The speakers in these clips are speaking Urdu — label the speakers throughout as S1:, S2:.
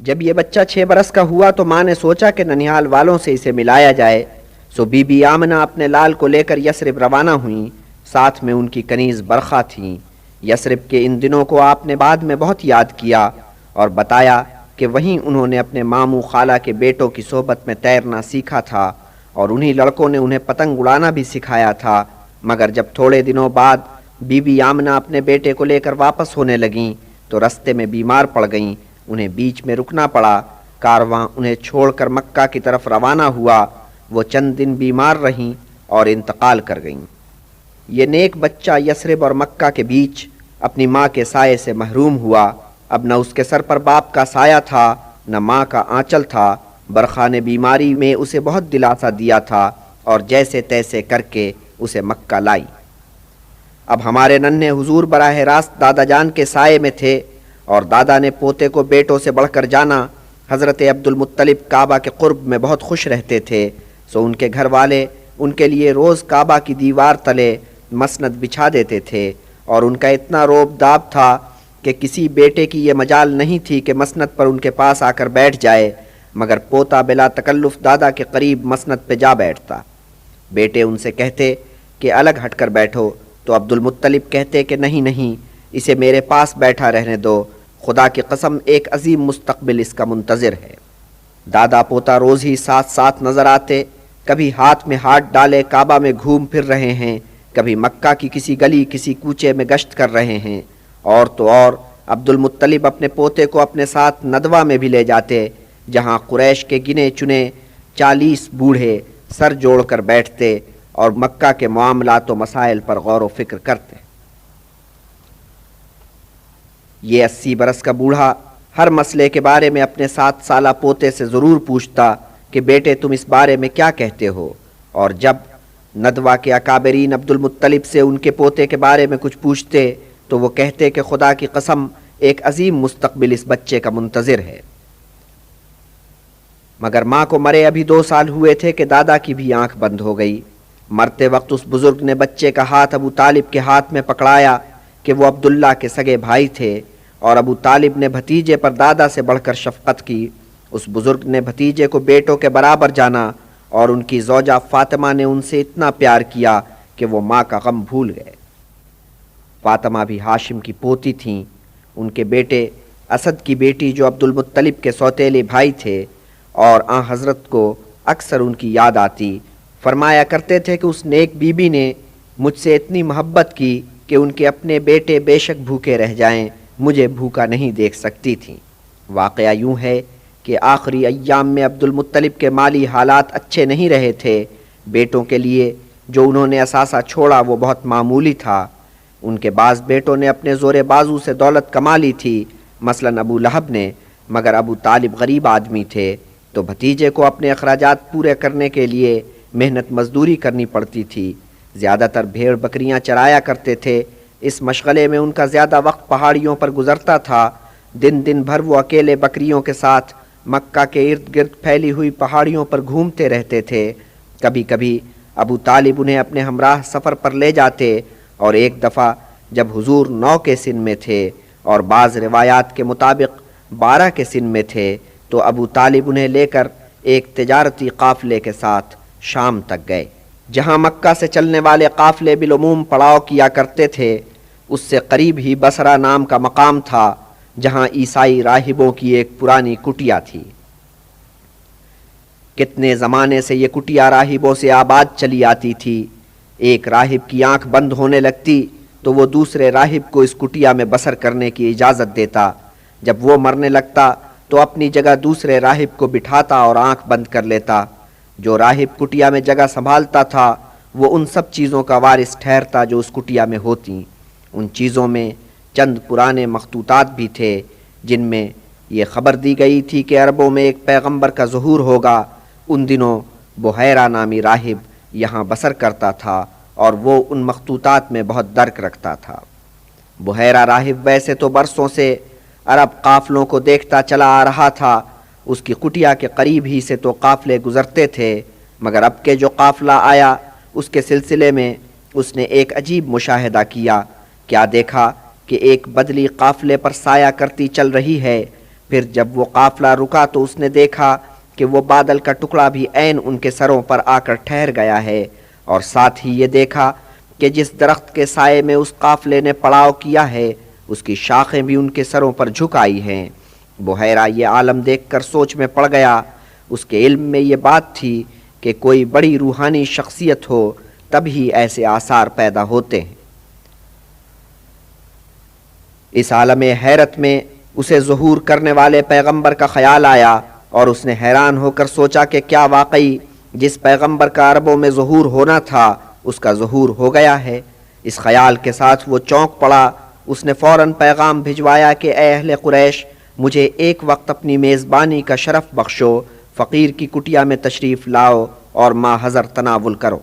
S1: جب یہ بچہ 6 برس کا ہوا تو ماں نے سوچا کہ ننیال والوں سے اسے ملایا جائے، سو بی بی آمنہ اپنے لال کو لے کر یثرب روانہ ہوئیں، ساتھ میں ان کی کنیز برخا تھیں۔ یثرب کے ان دنوں کو آپ نے بعد میں بہت یاد کیا اور بتایا کہ وہیں انہوں نے اپنے ماموں خالہ کے بیٹوں کی صحبت میں تیرنا سیکھا تھا اور انہی لڑکوں نے انہیں پتنگ اڑانا بھی سکھایا تھا، مگر جب تھوڑے دنوں بعد بی بی آمنہ اپنے بیٹے کو لے کر واپس ہونے لگیں تو رستے میں بیمار پڑ گئیں، انہیں بیچ میں رکنا پڑا۔ کارواں انہیں چھوڑ کر مکہ کی طرف روانہ ہوا، وہ چند دن بیمار رہیں اور انتقال کر گئیں۔ یہ نیک بچہ یثرب اور مکہ کے بیچ اپنی ماں کے سائے سے محروم ہوا، اب نہ اس کے سر پر باپ کا سایہ تھا نہ ماں کا آنچل تھا۔ برخا نے بیماری میں اسے بہت دلاسا دیا تھا اور جیسے تیسے کر کے اسے مکہ لائی۔ اب ہمارے ننھے حضور براہ راست دادا جان کے سائے میں تھے اور دادا نے پوتے کو بیٹوں سے بڑھ کر جانا۔ حضرت عبد المطلب کعبہ کے قرب میں بہت خوش رہتے تھے، سو ان کے گھر والے ان کے لیے روز کعبہ کی دیوار تلے مسند بچھا دیتے تھے، اور ان کا اتنا روب داب تھا کہ کسی بیٹے کی یہ مجال نہیں تھی کہ مسند پر ان کے پاس آ کر بیٹھ جائے، مگر پوتا بلا تکلف دادا کے قریب مسند پہ جا بیٹھتا۔ بیٹے ان سے کہتے کہ الگ ہٹ کر بیٹھو تو عبد المطلب کہتے کہ نہیں نہیں، اسے میرے پاس بیٹھا رہنے دو، خدا کی قسم ایک عظیم مستقبل اس کا منتظر ہے۔ دادا پوتا روز ہی ساتھ ساتھ نظر آتے، کبھی ہاتھ میں ہاتھ ڈالے کعبہ میں گھوم پھر رہے ہیں، کبھی مکہ کی کسی گلی کسی کوچے میں گشت کر رہے ہیں، اور تو اور عبد المطلب اپنے پوتے کو اپنے ساتھ ندوہ میں بھی لے جاتے، جہاں قریش کے گنے چنے 40 بوڑھے سر جوڑ کر بیٹھتے اور مکہ کے معاملات و مسائل پر غور و فکر کرتے۔ یہ 80 برس کا بوڑھا ہر مسئلے کے بارے میں اپنے 7 سالہ پوتے سے ضرور پوچھتا کہ بیٹے تم اس بارے میں کیا کہتے ہو، اور جب ندوہ کے اکابرین عبد المطلب سے ان کے پوتے کے بارے میں کچھ پوچھتے تو وہ کہتے کہ خدا کی قسم ایک عظیم مستقبل اس بچے کا منتظر ہے۔ مگر ماں کو مرے ابھی 2 سال ہوئے تھے کہ دادا کی بھی آنکھ بند ہو گئی۔ مرتے وقت اس بزرگ نے بچے کا ہاتھ ابو طالب کے ہاتھ میں پکڑایا کہ وہ عبداللہ کے سگے بھائی تھے، اور ابو طالب نے بھتیجے پر دادا سے بڑھ کر شفقت کی۔ اس بزرگ نے بھتیجے کو بیٹوں کے برابر جانا، اور ان کی زوجہ فاطمہ نے ان سے اتنا پیار کیا کہ وہ ماں کا غم بھول گئے۔ فاطمہ بھی ہاشم کی پوتی تھیں۔ ان کے بیٹے اسد کی بیٹی جو عبد المطلب کے سوتیلے بھائی تھے، اور آن حضرت کو اکثر ان کی یاد آتی، فرمایا کرتے تھے کہ اس نیک بی بی نے مجھ سے اتنی محبت کی کہ ان کے اپنے بیٹے بے شک بھوکے رہ جائیں مجھے بھوکا نہیں دیکھ سکتی تھیں۔ واقعہ یوں ہے کہ آخری ایام میں عبد المطلب کے مالی حالات اچھے نہیں رہے تھے۔ بیٹوں کے لیے جو انہوں نے اثاثہ چھوڑا وہ بہت معمولی تھا۔ ان کے بعض بیٹوں نے اپنے زور بازو سے دولت کما لی تھی، مثلاً ابو لہب نے، مگر ابو طالب غریب آدمی تھے تو بھتیجے کو اپنے اخراجات پورے کرنے کے لیے محنت مزدوری کرنی پڑتی تھی۔ زیادہ تر بھیڑ بکریاں چرایا کرتے تھے۔ اس مشغلے میں ان کا زیادہ وقت پہاڑیوں پر گزرتا تھا۔ دن دن بھر وہ اکیلے بکریوں کے ساتھ مکہ کے ارد گرد پھیلی ہوئی پہاڑیوں پر گھومتے رہتے تھے۔ کبھی کبھی ابو طالب انہیں اپنے ہمراہ سفر پر لے جاتے، اور ایک دفعہ جب حضور 9 کے سن میں تھے اور بعض روایات کے مطابق 12 کے سن میں تھے تو ابو طالب انہیں لے کر ایک تجارتی قافلے کے ساتھ شام تک گئے۔ جہاں مکہ سے چلنے والے قافلے بالعموم پڑاؤ کیا کرتے تھے، اس سے قریب ہی بصرہ نام کا مقام تھا جہاں عیسائی راہبوں کی ایک پرانی کٹیا تھی۔ کتنے زمانے سے یہ کٹیا راہبوں سے آباد چلی آتی تھی۔ ایک راہب کی آنکھ بند ہونے لگتی تو وہ دوسرے راہب کو اس کٹیا میں بسر کرنے کی اجازت دیتا۔ جب وہ مرنے لگتا تو اپنی جگہ دوسرے راہب کو بٹھاتا اور آنکھ بند کر لیتا۔ جو راہب کٹیا میں جگہ سنبھالتا تھا وہ ان سب چیزوں کا وارث ٹھہرتا جو اس کٹیا میں ہوتیں۔ ان چیزوں میں چند پرانے مخطوطات بھی تھے جن میں یہ خبر دی گئی تھی کہ عربوں میں ایک پیغمبر کا ظہور ہوگا۔ ان دنوں بحیرہ نامی راہب یہاں بسر کرتا تھا اور وہ ان مخطوطات میں بہت درک رکھتا تھا۔ بحیرہ راہب ویسے تو برسوں سے عرب قافلوں کو دیکھتا چلا آ رہا تھا۔ اس کی کٹیا کے قریب ہی سے تو قافلے گزرتے تھے، مگر اب کے جو قافلہ آیا اس کے سلسلے میں اس نے ایک عجیب مشاہدہ کیا۔ کیا دیکھا کہ ایک بدلی قافلے پر سایہ کرتی چل رہی ہے۔ پھر جب وہ قافلہ رکا تو اس نے دیکھا کہ وہ بادل کا ٹکڑا بھی عین ان کے سروں پر آ کر ٹھہر گیا ہے، اور ساتھ ہی یہ دیکھا کہ جس درخت کے سائے میں اس قافلے نے پڑاؤ کیا ہے اس کی شاخیں بھی ان کے سروں پر جھک آئی ہیں۔ بحیرہ یہ عالم دیکھ کر سوچ میں پڑ گیا۔ اس کے علم میں یہ بات تھی کہ کوئی بڑی روحانی شخصیت ہو تب ہی ایسے آثار پیدا ہوتے ہیں۔ اس عالم حیرت میں اسے ظہور کرنے والے پیغمبر کا خیال آیا، اور اس نے حیران ہو کر سوچا کہ کیا واقعی جس پیغمبر کا عربوں میں ظہور ہونا تھا اس کا ظہور ہو گیا ہے۔ اس خیال کے ساتھ وہ چونک پڑا۔ اس نے فوراً پیغام بھجوایا کہ اے اہل قریش، مجھے ایک وقت اپنی میزبانی کا شرف بخشو، فقیر کی کٹیا میں تشریف لاؤ اور ما حضر تناول کرو۔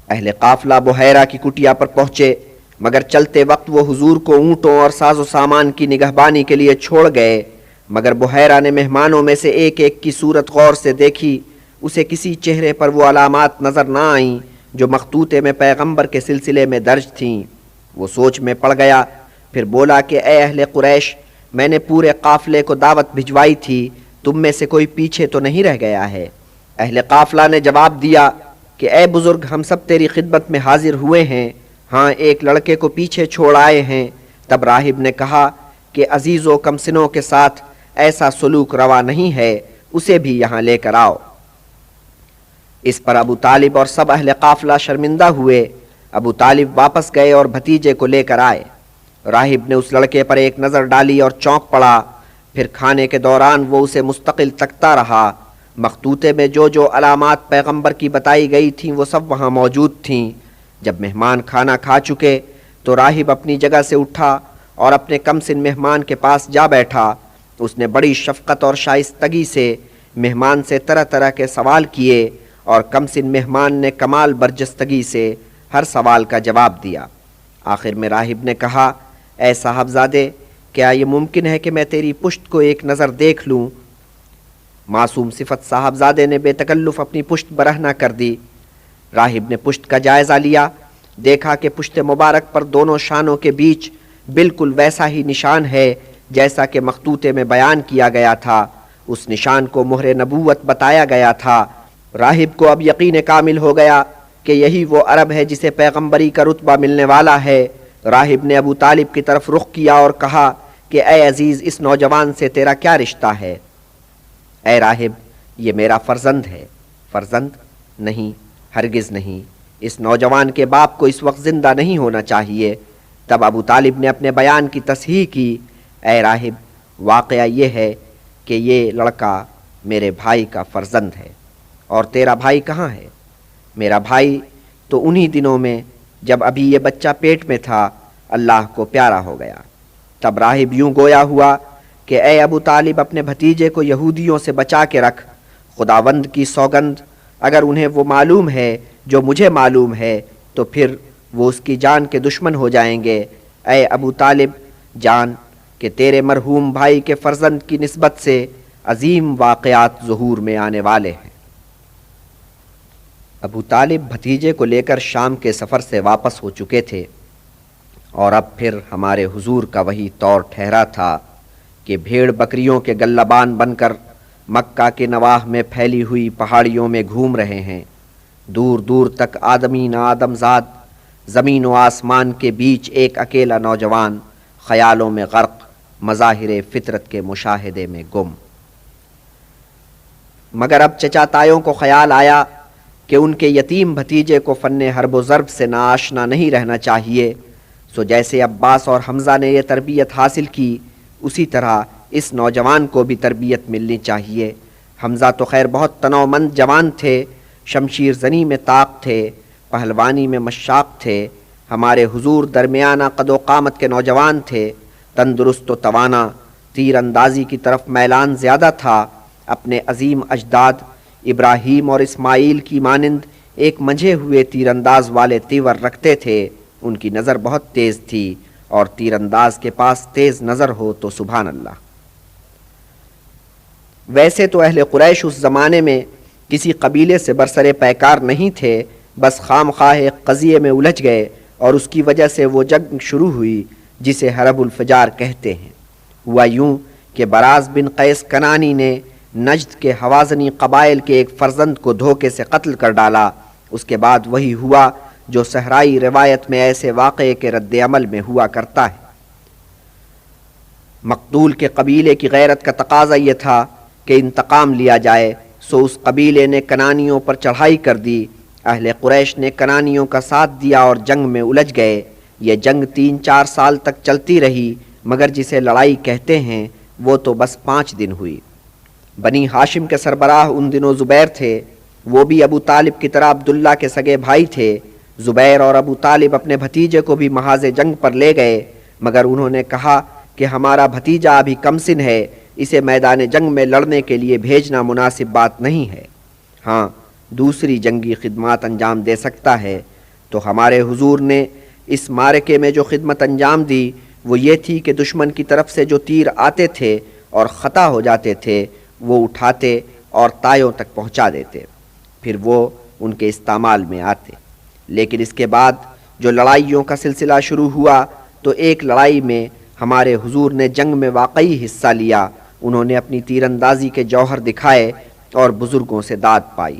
S1: اہل قافلہ بحیرہ کی کٹیا پر پہنچے، مگر چلتے وقت وہ حضور کو اونٹوں اور ساز و سامان کی نگہبانی کے لیے چھوڑ گئے۔ مگر بحیرہ نے مہمانوں میں سے ایک ایک کی صورت غور سے دیکھی۔ اسے کسی چہرے پر وہ علامات نظر نہ آئیں جو مخطوطے میں پیغمبر کے سلسلے میں درج تھیں۔ وہ سوچ میں پڑ گیا، پھر بولا کہ اے اہل قریش، میں نے پورے قافلے کو دعوت بھجوائی تھی، تم میں سے کوئی پیچھے تو نہیں رہ گیا ہے؟ اہل قافلہ نے جواب دیا کہ اے بزرگ، ہم سب تیری خدمت میں حاضر ہوئے ہیں، ہاں ایک لڑکے کو پیچھے چھوڑ آئے ہیں۔ تب راہب نے کہا کہ عزیز و کمسنوں کے ساتھ ایسا سلوک روا نہیں ہے، اسے بھی یہاں لے کر آؤ۔ اس پر ابو طالب اور سب اہل قافلہ شرمندہ ہوئے۔ ابو طالب واپس گئے اور بھتیجے کو لے کر آئے۔ راہب نے اس لڑکے پر ایک نظر ڈالی اور چونک پڑا۔ پھر کھانے کے دوران وہ اسے مستقل تکتا رہا۔ مخطوطے میں جو جو علامات پیغمبر کی بتائی گئی تھیں وہ سب وہاں موجود تھیں۔ جب مہمان کھانا کھا چکے تو راہب اپنی جگہ سے اٹھا اور اپنے کم سن مہمان کے پاس جا بیٹھا۔ اس نے بڑی شفقت اور شائستگی سے مہمان سے طرح طرح کے سوال کیے، اور کم سن مہمان نے کمال برجستگی سے ہر سوال کا جواب دیا۔ آخر میں راہب نے کہا، اے صاحبزادے، کیا یہ ممکن ہے کہ میں تیری پشت کو ایک نظر دیکھ لوں؟ معصوم صفت صاحبزادے نے بے تکلف اپنی پشت برہنہ کر دی۔ راہب نے پشت کا جائزہ لیا، دیکھا کہ پشت مبارک پر دونوں شانوں کے بیچ بالکل ویسا ہی نشان ہے جیسا کہ مخطوطے میں بیان کیا گیا تھا۔ اس نشان کو مہر نبوت بتایا گیا تھا۔ راہب کو اب یقین کامل ہو گیا کہ یہی وہ عرب ہے جسے پیغمبری کا رتبہ ملنے والا ہے۔ راہب نے ابو طالب کی طرف رخ کیا اور کہا کہ اے عزیز، اس نوجوان سے تیرا کیا رشتہ ہے؟ اے راہب، یہ میرا فرزند ہے۔ فرزند؟ نہیں، ہرگز نہیں، اس نوجوان کے باپ کو اس وقت زندہ نہیں ہونا چاہیے۔ تب ابو طالب نے اپنے بیان کی تصحیح کی، اے راہب، واقعہ یہ ہے کہ یہ لڑکا میرے بھائی کا فرزند ہے۔ اور تیرا بھائی کہاں ہے؟ میرا بھائی تو انہی دنوں میں جب ابھی یہ بچہ پیٹ میں تھا اللہ کو پیارا ہو گیا۔ تب راہب یوں گویا ہوا کہ اے ابو طالب، اپنے بھتیجے کو یہودیوں سے بچا کے رکھ۔ خداوند کی سوگند، اگر انہیں وہ معلوم ہے جو مجھے معلوم ہے تو پھر وہ اس کی جان کے دشمن ہو جائیں گے۔ اے ابو طالب، جان کہ تیرے مرحوم بھائی کے فرزند کی نسبت سے عظیم واقعات ظہور میں آنے والے ہیں۔ ابو طالب بھتیجے کو لے کر شام کے سفر سے واپس ہو چکے تھے، اور اب پھر ہمارے حضور کا وہی طور ٹھہرا تھا کہ بھیڑ بکریوں کے گلبان بن کر مکہ کے نواح میں پھیلی ہوئی پہاڑیوں میں گھوم رہے ہیں۔ دور دور تک آدمی نہ آدم زاد، زمین و آسمان کے بیچ ایک اکیلا نوجوان، خیالوں میں غرق، مظاہر فطرت کے مشاہدے میں گم۔ مگر اب چچا تایوں کو خیال آیا کہ ان کے یتیم بھتیجے کو فن حرب و ضرب سے ناآشنا نہیں رہنا چاہیے، سو جیسے عباس اور حمزہ نے یہ تربیت حاصل کی اسی طرح اس نوجوان کو بھی تربیت ملنی چاہیے۔ حمزہ تو خیر بہت تنومند جوان تھے، شمشیر زنی میں طاق تھے، پہلوانی میں مشاق تھے۔ ہمارے حضور درمیانہ قد و قامت کے نوجوان تھے، تندرست و توانا، تیر اندازی کی طرف میلان زیادہ تھا۔ اپنے عظیم اجداد ابراہیم اور اسماعیل کی مانند ایک منجھے ہوئے تیر انداز والے تیور رکھتے تھے۔ ان کی نظر بہت تیز تھی، اور تیر انداز کے پاس تیز نظر ہو تو سبحان اللہ۔ ویسے تو اہل قریش اس زمانے میں کسی قبیلے سے برسر پیکار نہیں تھے، بس خام خواہ ایک قضیے میں الجھ گئے اور اس کی وجہ سے وہ جنگ شروع ہوئی جسے حرب الفجار کہتے ہیں۔ ہوا یوں کہ براز بن قیس کنانی نے نجد کے حوازنی قبائل کے ایک فرزند کو دھوکے سے قتل کر ڈالا، اس کے بعد وہی ہوا جو صحرائی روایت میں ایسے واقعے کے رد عمل میں ہوا کرتا ہے۔ مقتول کے قبیلے کی غیرت کا تقاضا یہ تھا کہ انتقام لیا جائے، سو اس قبیلے نے کنانیوں پر چڑھائی کر دی۔ اہل قریش نے کنانیوں کا ساتھ دیا اور جنگ میں الجھ گئے۔ یہ جنگ 3-4 سال تک چلتی رہی، مگر جسے لڑائی کہتے ہیں وہ تو بس 5 دن ہوئی۔ بنی ہاشم کے سربراہ ان دنوں زبیر تھے، وہ بھی ابو طالب کی طرح عبداللہ کے سگے بھائی تھے۔ زبیر اور ابو طالب اپنے بھتیجے کو بھی محاذ جنگ پر لے گئے، مگر انہوں نے کہا کہ ہمارا بھتیجا ابھی کم سن ہے، اسے میدان جنگ میں لڑنے کے لیے بھیجنا مناسب بات نہیں ہے، ہاں دوسری جنگی خدمات انجام دے سکتا ہے۔ تو ہمارے حضور نے اس معرکے میں جو خدمت انجام دی وہ یہ تھی کہ دشمن کی طرف سے جو تیر آتے تھے اور خطا ہو جاتے تھے وہ اٹھاتے اور تایوں تک پہنچا دیتے، پھر وہ ان کے استعمال میں آتے۔ لیکن اس کے بعد جو لڑائیوں کا سلسلہ شروع ہوا تو ایک لڑائی میں ہمارے حضور نے جنگ میں واقعی حصہ لیا، انہوں نے اپنی تیر اندازی کے جوہر دکھائے اور بزرگوں سے داد پائی۔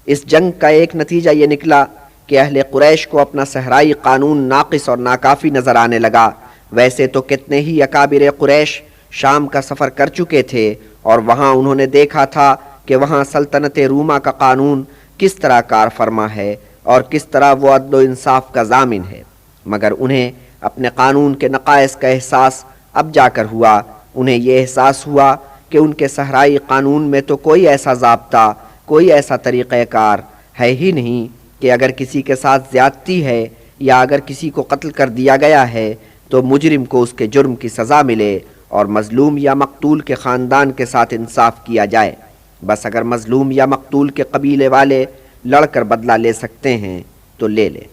S1: اس جنگ کا ایک نتیجہ یہ نکلا کہ اہل قریش کو اپنا صحرائی قانون ناقص اور ناکافی نظر آنے لگا۔ ویسے تو کتنے ہی اکابر قریش شام کا سفر کر چکے تھے اور وہاں انہوں نے دیکھا تھا کہ وہاں سلطنت روما کا قانون کس طرح کار فرما ہے اور کس طرح وہ عدل و انصاف کا ضامن ہے، مگر انہیں اپنے قانون کے نقائص کا احساس اب جا کر ہوا۔ انہیں یہ احساس ہوا کہ ان کے صحرائی قانون میں تو کوئی ایسا ضابطہ، کوئی ایسا طریقہ کار ہے ہی نہیں کہ اگر کسی کے ساتھ زیادتی ہے یا اگر کسی کو قتل کر دیا گیا ہے تو مجرم کو اس کے جرم کی سزا ملے اور مظلوم یا مقتول کے خاندان کے ساتھ انصاف کیا جائے۔ بس اگر مظلوم یا مقتول کے قبیلے والے لڑ کر بدلہ لے سکتے ہیں تو لے لے۔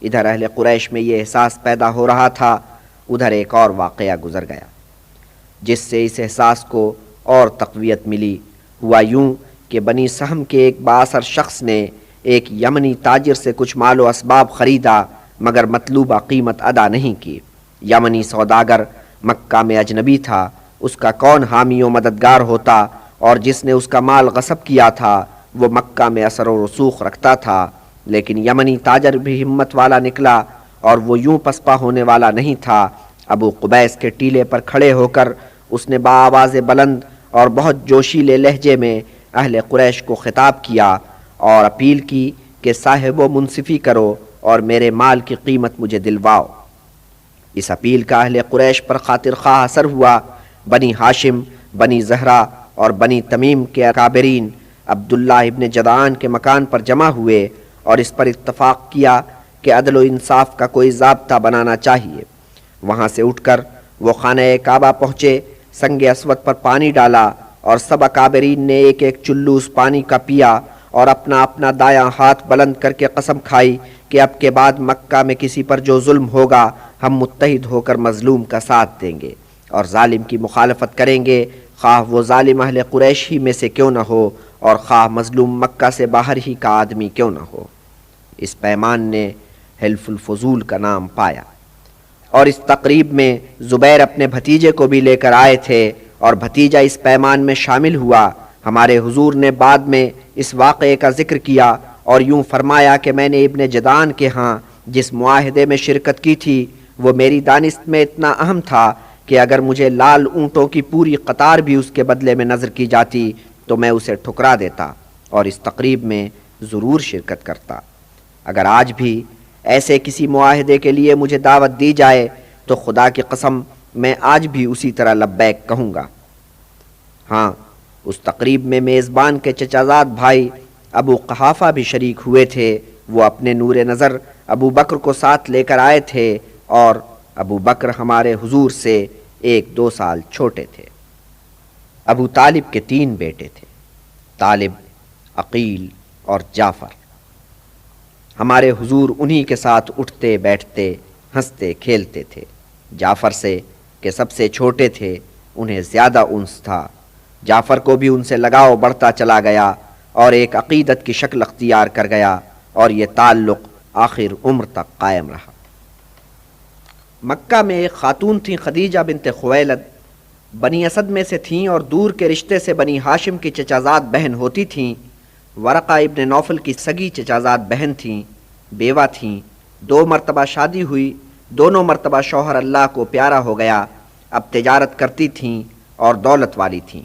S1: ادھر اہل قریش میں یہ احساس پیدا ہو رہا تھا، ادھر ایک اور واقعہ گزر گیا جس سے اس احساس کو اور تقویت ملی۔ ہوا یوں کہ بنی سہم کے ایک بااثر شخص نے ایک یمنی تاجر سے کچھ مال و اسباب خریدا مگر مطلوبہ قیمت ادا نہیں کی۔ یمنی سوداگر مکہ میں اجنبی تھا، اس کا کون حامی و مددگار ہوتا، اور جس نے اس کا مال غصب کیا تھا وہ مکہ میں اثر و رسوخ رکھتا تھا۔ لیکن یمنی تاجر بھی ہمت والا نکلا اور وہ یوں پسپا ہونے والا نہیں تھا۔ ابو قبیس کے ٹیلے پر کھڑے ہو کر اس نے بآواز بلند اور بہت جوشیلے لہجے میں اہل قریش کو خطاب کیا اور اپیل کی کہ صاحب و منصفی کرو اور میرے مال کی قیمت مجھے دلواؤ۔ اس اپیل کا اہل قریش پر خاطر خواہ اثر ہوا۔ بنی ہاشم، بنی زہرہ اور بنی تمیم کے اکابرین عبداللہ ابن جدعان کے مکان پر جمع ہوئے اور اس پر اتفاق کیا کہ عدل و انصاف کا کوئی ضابطہ بنانا چاہیے۔ وہاں سے اٹھ کر وہ خانہ کعبہ پہنچے، سنگ اسود پر پانی ڈالا اور سب اکابرین نے ایک ایک چلو اس پانی کا پیا اور اپنا اپنا دایاں ہاتھ بلند کر کے قسم کھائی کہ اب کے بعد مکہ میں کسی پر جو ظلم ہوگا ہم متحد ہو کر مظلوم کا ساتھ دیں گے اور ظالم کی مخالفت کریں گے، خواہ وہ ظالم اہل قریش ہی میں سے کیوں نہ ہو اور خواہ مظلوم مکہ سے باہر ہی کا آدمی کیوں نہ ہو۔ اس پیمان نے حلف الفضول کا نام پایا، اور اس تقریب میں زبیر اپنے بھتیجے کو بھی لے کر آئے تھے اور بھتیجا اس پیمان میں شامل ہوا۔ ہمارے حضور نے بعد میں اس واقعے کا ذکر کیا اور یوں فرمایا کہ میں نے ابن جدعان کے ہاں جس معاہدے میں شرکت کی تھی وہ میری دانست میں اتنا اہم تھا کہ اگر مجھے لال اونٹوں کی پوری قطار بھی اس کے بدلے میں نظر کی جاتی تو میں اسے ٹھکرا دیتا اور اس تقریب میں ضرور شرکت کرتا۔ اگر آج بھی ایسے کسی معاہدے کے لیے مجھے دعوت دی جائے تو خدا کی قسم میں آج بھی اسی طرح لبیک کہوں گا۔ ہاں، اس تقریب میں میزبان کے چچازاد بھائی ابو قحافہ بھی شریک ہوئے تھے۔ وہ اپنے نور نظر ابو بکر کو ساتھ لے کر آئے تھے اور ابو بکر ہمارے حضور سے 1-2 سال چھوٹے تھے۔ ابو طالب کے 3 بیٹے تھے، طالب، عقیل اور جعفر۔ ہمارے حضور انہی کے ساتھ اٹھتے بیٹھتے ہنستے کھیلتے تھے۔ جعفر سے کہ سب سے چھوٹے تھے انہیں زیادہ انس تھا۔ جعفر کو بھی ان سے لگاؤ بڑھتا چلا گیا اور ایک عقیدت کی شکل اختیار کر گیا اور یہ تعلق آخر عمر تک قائم رہا۔ مکہ میں ایک خاتون تھیں خدیجہ بنت خویلد بنی اسد میں سے تھیں اور دور کے رشتے سے بنی ہاشم کی چچازاد بہن ہوتی تھیں۔ ورقہ ابن نوفل کی سگی چچازاد بہن تھیں، بیوہ تھیں، 2 مرتبہ شادی ہوئی، دونوں مرتبہ شوہر اللہ کو پیارا ہو گیا، اب تجارت کرتی تھیں اور دولت والی تھیں۔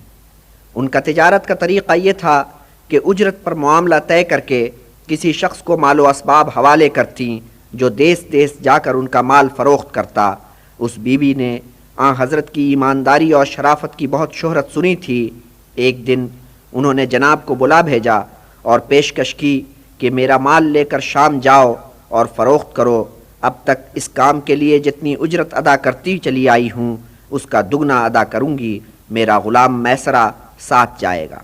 S1: ان کا تجارت کا طریقہ یہ تھا کہ اجرت پر معاملہ طے کر کے کسی شخص کو مال و اسباب حوالے کرتیں جو دیس دیس جا کر ان کا مال فروخت کرتا۔ اس بیوی نے آن حضرت کی ایمانداری اور شرافت کی بہت شہرت سنی تھی۔ ایک دن انہوں نے جناب کو بلا بھیجا اور پیشکش کی کہ میرا مال لے کر شام جاؤ اور فروخت کرو، اب تک اس کام کے لیے جتنی اجرت ادا کرتی چلی آئی ہوں اس کا دگنا ادا کروں گی، میرا غلام میسرہ ساتھ جائے گا۔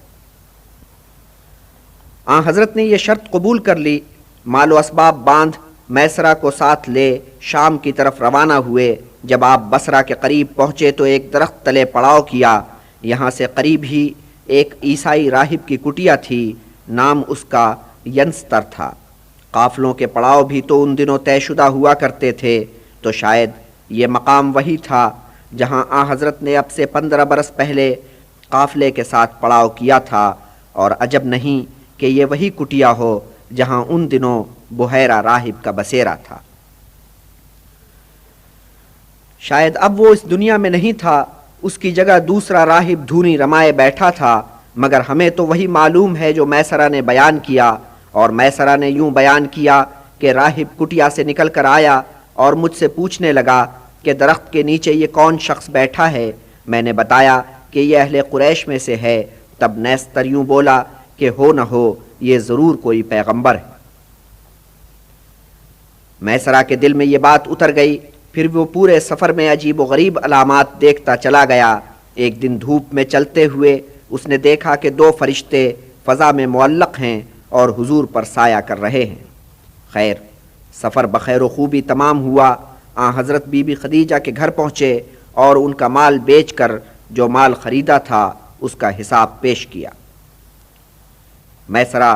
S1: آن حضرت نے یہ شرط قبول کر لی، مال و اسباب باندھ میسرہ کو ساتھ لے شام کی طرف روانہ ہوئے۔ جب آپ بصرہ کے قریب پہنچے تو ایک درخت تلے پڑاؤ کیا۔ یہاں سے قریب ہی ایک عیسائی راہب کی کٹیا تھی، نام اس کا ینستر تھا۔ قافلوں کے پڑاؤ بھی تو ان دنوں طے شدہ ہوا کرتے تھے، تو شاید یہ مقام وہی تھا جہاں حضرت نے اب سے 15 برس پہلے قافلے کے ساتھ پڑاؤ کیا تھا، اور عجب نہیں کہ یہ وہی کٹیا ہو جہاں ان دنوں بحیرہ راہب کا بسیرا تھا۔ شاید اب وہ اس دنیا میں نہیں تھا، اس کی جگہ دوسرا راہب دھونی رمائے بیٹھا تھا، مگر ہمیں تو وہی معلوم ہے جو میسرہ نے بیان کیا۔ اور میسرہ نے یوں بیان کیا کہ راہب کٹیا سے نکل کر آیا اور مجھ سے پوچھنے لگا کہ درخت کے نیچے یہ کون شخص بیٹھا ہے؟ میں نے بتایا کہ یہ اہل قریش میں سے ہے۔ تب نیستر یوں بولا کہ ہو نہ ہو یہ ضرور کوئی پیغمبر ہے۔ میسرہ کے دل میں یہ بات اتر گئی، پھر وہ پورے سفر میں عجیب و غریب علامات دیکھتا چلا گیا۔ ایک دن دھوپ میں چلتے ہوئے اس نے دیکھا کہ 2 فرشتے فضا میں معلق ہیں اور حضور پر سایہ کر رہے ہیں۔ خیر، سفر بخیر و خوبی تمام ہوا۔ حضرت بی بی خدیجہ کے گھر پہنچے اور ان کا مال بیچ کر جو مال خریدا تھا اس کا حساب پیش کیا۔ میسرہ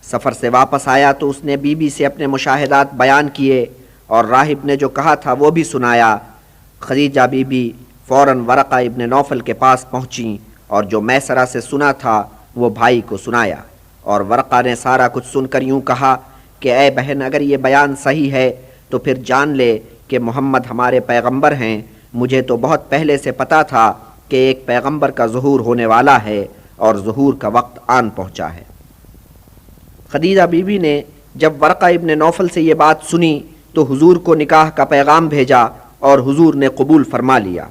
S1: سفر سے واپس آیا تو اس نے بی بی سے اپنے مشاہدات بیان کیے اور راہب نے جو کہا تھا وہ بھی سنایا۔ خدیجہ بی بی فوراً ورقہ ابن نوفل کے پاس پہنچیں اور جو میسرہ سے سنا تھا وہ بھائی کو سنایا، اور ورقہ نے سارا کچھ سن کر یوں کہا کہ اے بہن، اگر یہ بیان صحیح ہے تو پھر جان لے کہ محمد ہمارے پیغمبر ہیں۔ مجھے تو بہت پہلے سے پتا تھا کہ ایک پیغمبر کا ظہور ہونے والا ہے اور ظہور کا وقت آن پہنچا ہے۔ خدیجہ بی بی نے جب ورقہ ابن نوفل سے یہ بات سنی تو حضور کو نکاح کا پیغام بھیجا اور حضور نے قبول فرما لیا۔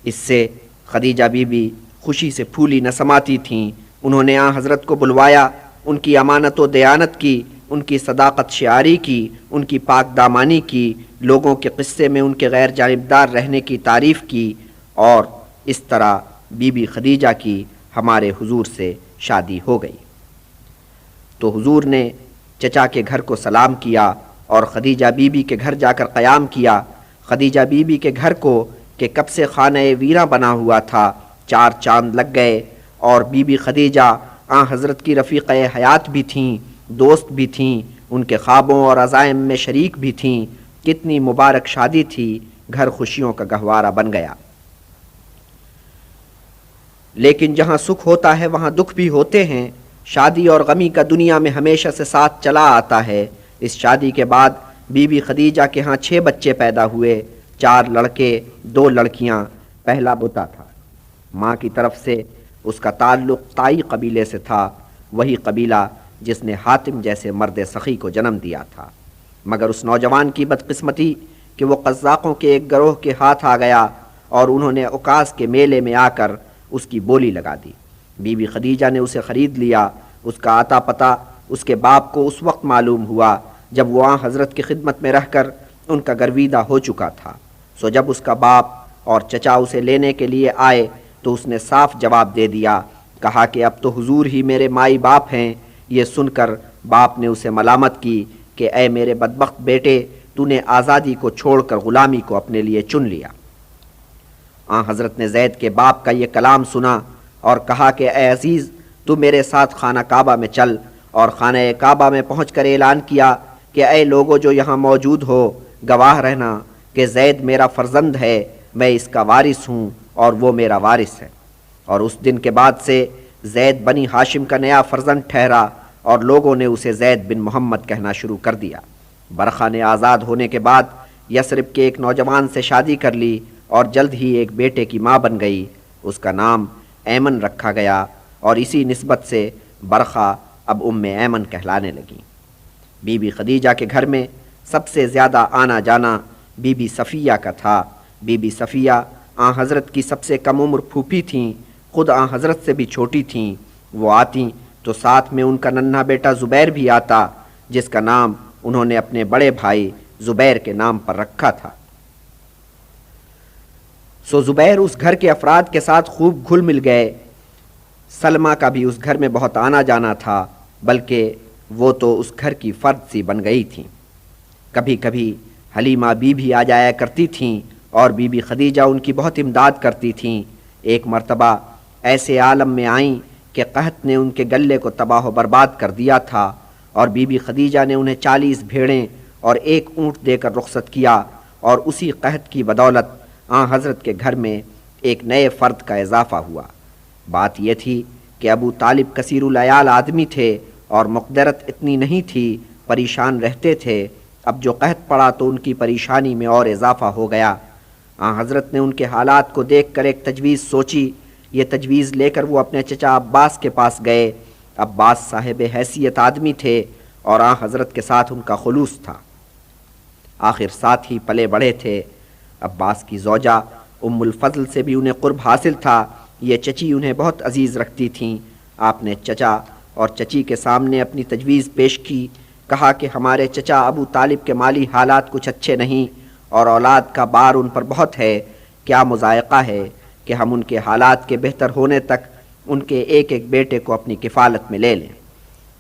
S1: اس سے خدیجہ بی بی خوشی سے پھولی نہ سماتی تھیں۔ انہوں نے حضرت کو بلوایا، ان کی امانت و دیانت کی، ان کی صداقت شعاری کی، ان کی پاک دامانی کی، لوگوں کے قصے میں ان کے غیر جانبدار رہنے کی تعریف کی، اور اس طرح بی بی خدیجہ کی ہمارے حضور سے شادی ہو گئی۔ تو حضور نے چچا کے گھر کو سلام کیا اور خدیجہ بی بی کے گھر جا کر قیام کیا۔ خدیجہ بی بی کے گھر کو کہ کب سے خانہ ویراں بنا ہوا تھا 4 چاند لگ گئے، اور بی بی خدیجہ حضرت کی رفیقہ حیات بھی تھیں، دوست بھی تھیں، ان کے خوابوں اور عزائم میں شریک بھی تھیں۔ کتنی مبارک شادی تھی، گھر خوشیوں کا گہوارہ بن گیا۔ لیکن جہاں سکھ ہوتا ہے وہاں دکھ بھی ہوتے ہیں۔ شادی اور غمی کا دنیا میں ہمیشہ سے ساتھ چلا آتا ہے۔ اس شادی کے بعد بی بی خدیجہ کے ہاں 6 بچے پیدا ہوئے، 4 لڑکے 2 لڑکیاں۔ پہلا بتا تھا، ماں کی طرف سے اس کا تعلق تائی قبیلے سے تھا، وہی قبیلہ جس نے حاتم جیسے مرد سخی کو جنم دیا تھا۔ مگر اس نوجوان کی بدقسمتی کہ وہ قزاقوں کے ایک گروہ کے ہاتھ آ گیا اور انہوں نے عکاظ کے میلے میں آ کر اس کی بولی لگا دی۔ بی بی خدیجہ نے اسے خرید لیا۔ اس کا آتا پتہ اس کے باپ کو اس وقت معلوم ہوا جب وہ حضرت کی خدمت میں رہ کر ان کا گرویدہ ہو چکا تھا۔ سو جب اس کا باپ اور چچا اسے لینے کے لیے آئے تو اس نے صاف جواب دے دیا، کہا کہ اب تو حضور ہی میرے مائی باپ ہیں۔ یہ سن کر باپ نے اسے ملامت کی کہ اے میرے بدبخت بیٹے، تو نے آزادی کو چھوڑ کر غلامی کو اپنے لیے چن لیا۔ حضرت نے زید کے باپ کا یہ کلام سنا اور کہا کہ اے عزیز، تو میرے ساتھ خانہ کعبہ میں چل، اور خانہ کعبہ میں پہنچ کر اعلان کیا کہ اے لوگو جو یہاں موجود ہو، گواہ رہنا کہ زید میرا فرزند ہے، میں اس کا وارث ہوں اور وہ میرا وارث ہے۔ اور اس دن کے بعد سے زید بنی ہاشم کا نیا فرزند ٹھہرا اور لوگوں نے اسے زید بن محمد کہنا شروع کر دیا۔ برخا نے آزاد ہونے کے بعد یثرب کے ایک نوجوان سے شادی کر لی اور جلد ہی ایک بیٹے کی ماں بن گئی۔ اس کا نام ایمن رکھا گیا اور اسی نسبت سے برخا اب ام ایمن کہلانے لگیں۔ بی بی خدیجہ کے گھر میں سب سے زیادہ آنا جانا بی بی صفیہ کا تھا۔ بی بی صفیہ آن حضرت کی سب سے کم عمر پھوپھی تھیں، خود آن حضرت سے بھی چھوٹی تھیں۔ وہ آتیں تو ساتھ میں ان کا ننھا بیٹا زبیر بھی آتا، جس کا نام انہوں نے اپنے بڑے بھائی زبیر کے نام پر رکھا تھا۔ سو زبیر اس گھر کے افراد کے ساتھ خوب گھل مل گئے۔ سلمہ کا بھی اس گھر میں بہت آنا جانا تھا، بلکہ وہ تو اس گھر کی فرد سی بن گئی تھیں۔ کبھی کبھی حلیمہ بی بھی آ جایا کرتی تھیں اور بی بی خدیجہ ان کی بہت امداد کرتی تھیں۔ ایک مرتبہ ایسے عالم میں آئیں کہ قحط نے ان کے غلے کو تباہ و برباد کر دیا تھا، اور بی بی خدیجہ نے انہیں 40 بھیڑیں اور 1 اونٹ دے کر رخصت کیا، اور اسی قحط کی بدولت آن حضرت کے گھر میں ایک نئے فرد کا اضافہ ہوا۔ بات یہ تھی کہ ابو طالب کثیر العیال آدمی تھے اور مقدرت اتنی نہیں تھی، پریشان رہتے تھے۔ اب جو قحط پڑا تو ان کی پریشانی میں اور اضافہ ہو گیا۔ آن حضرت نے ان کے حالات کو دیکھ کر ایک تجویز سوچی۔ یہ تجویز لے کر وہ اپنے چچا عباس کے پاس گئے۔ عباس صاحب حیثیت آدمی تھے اور آن حضرت کے ساتھ ان کا خلوص تھا، آخر ساتھ ہی پلے بڑھے تھے۔ عباس کی زوجہ ام الفضل سے بھی انہیں قرب حاصل تھا، یہ چچی انہیں بہت عزیز رکھتی تھیں۔ آپ نے چچا اور چچی کے سامنے اپنی تجویز پیش کی، کہا کہ ہمارے چچا ابو طالب کے مالی حالات کچھ اچھے نہیں اور اولاد کا بار ان پر بہت ہے۔ کیا مذائقہ ہے کہ ہم ان کے حالات کے بہتر ہونے تک ان کے ایک ایک بیٹے کو اپنی کفالت میں لے لیں۔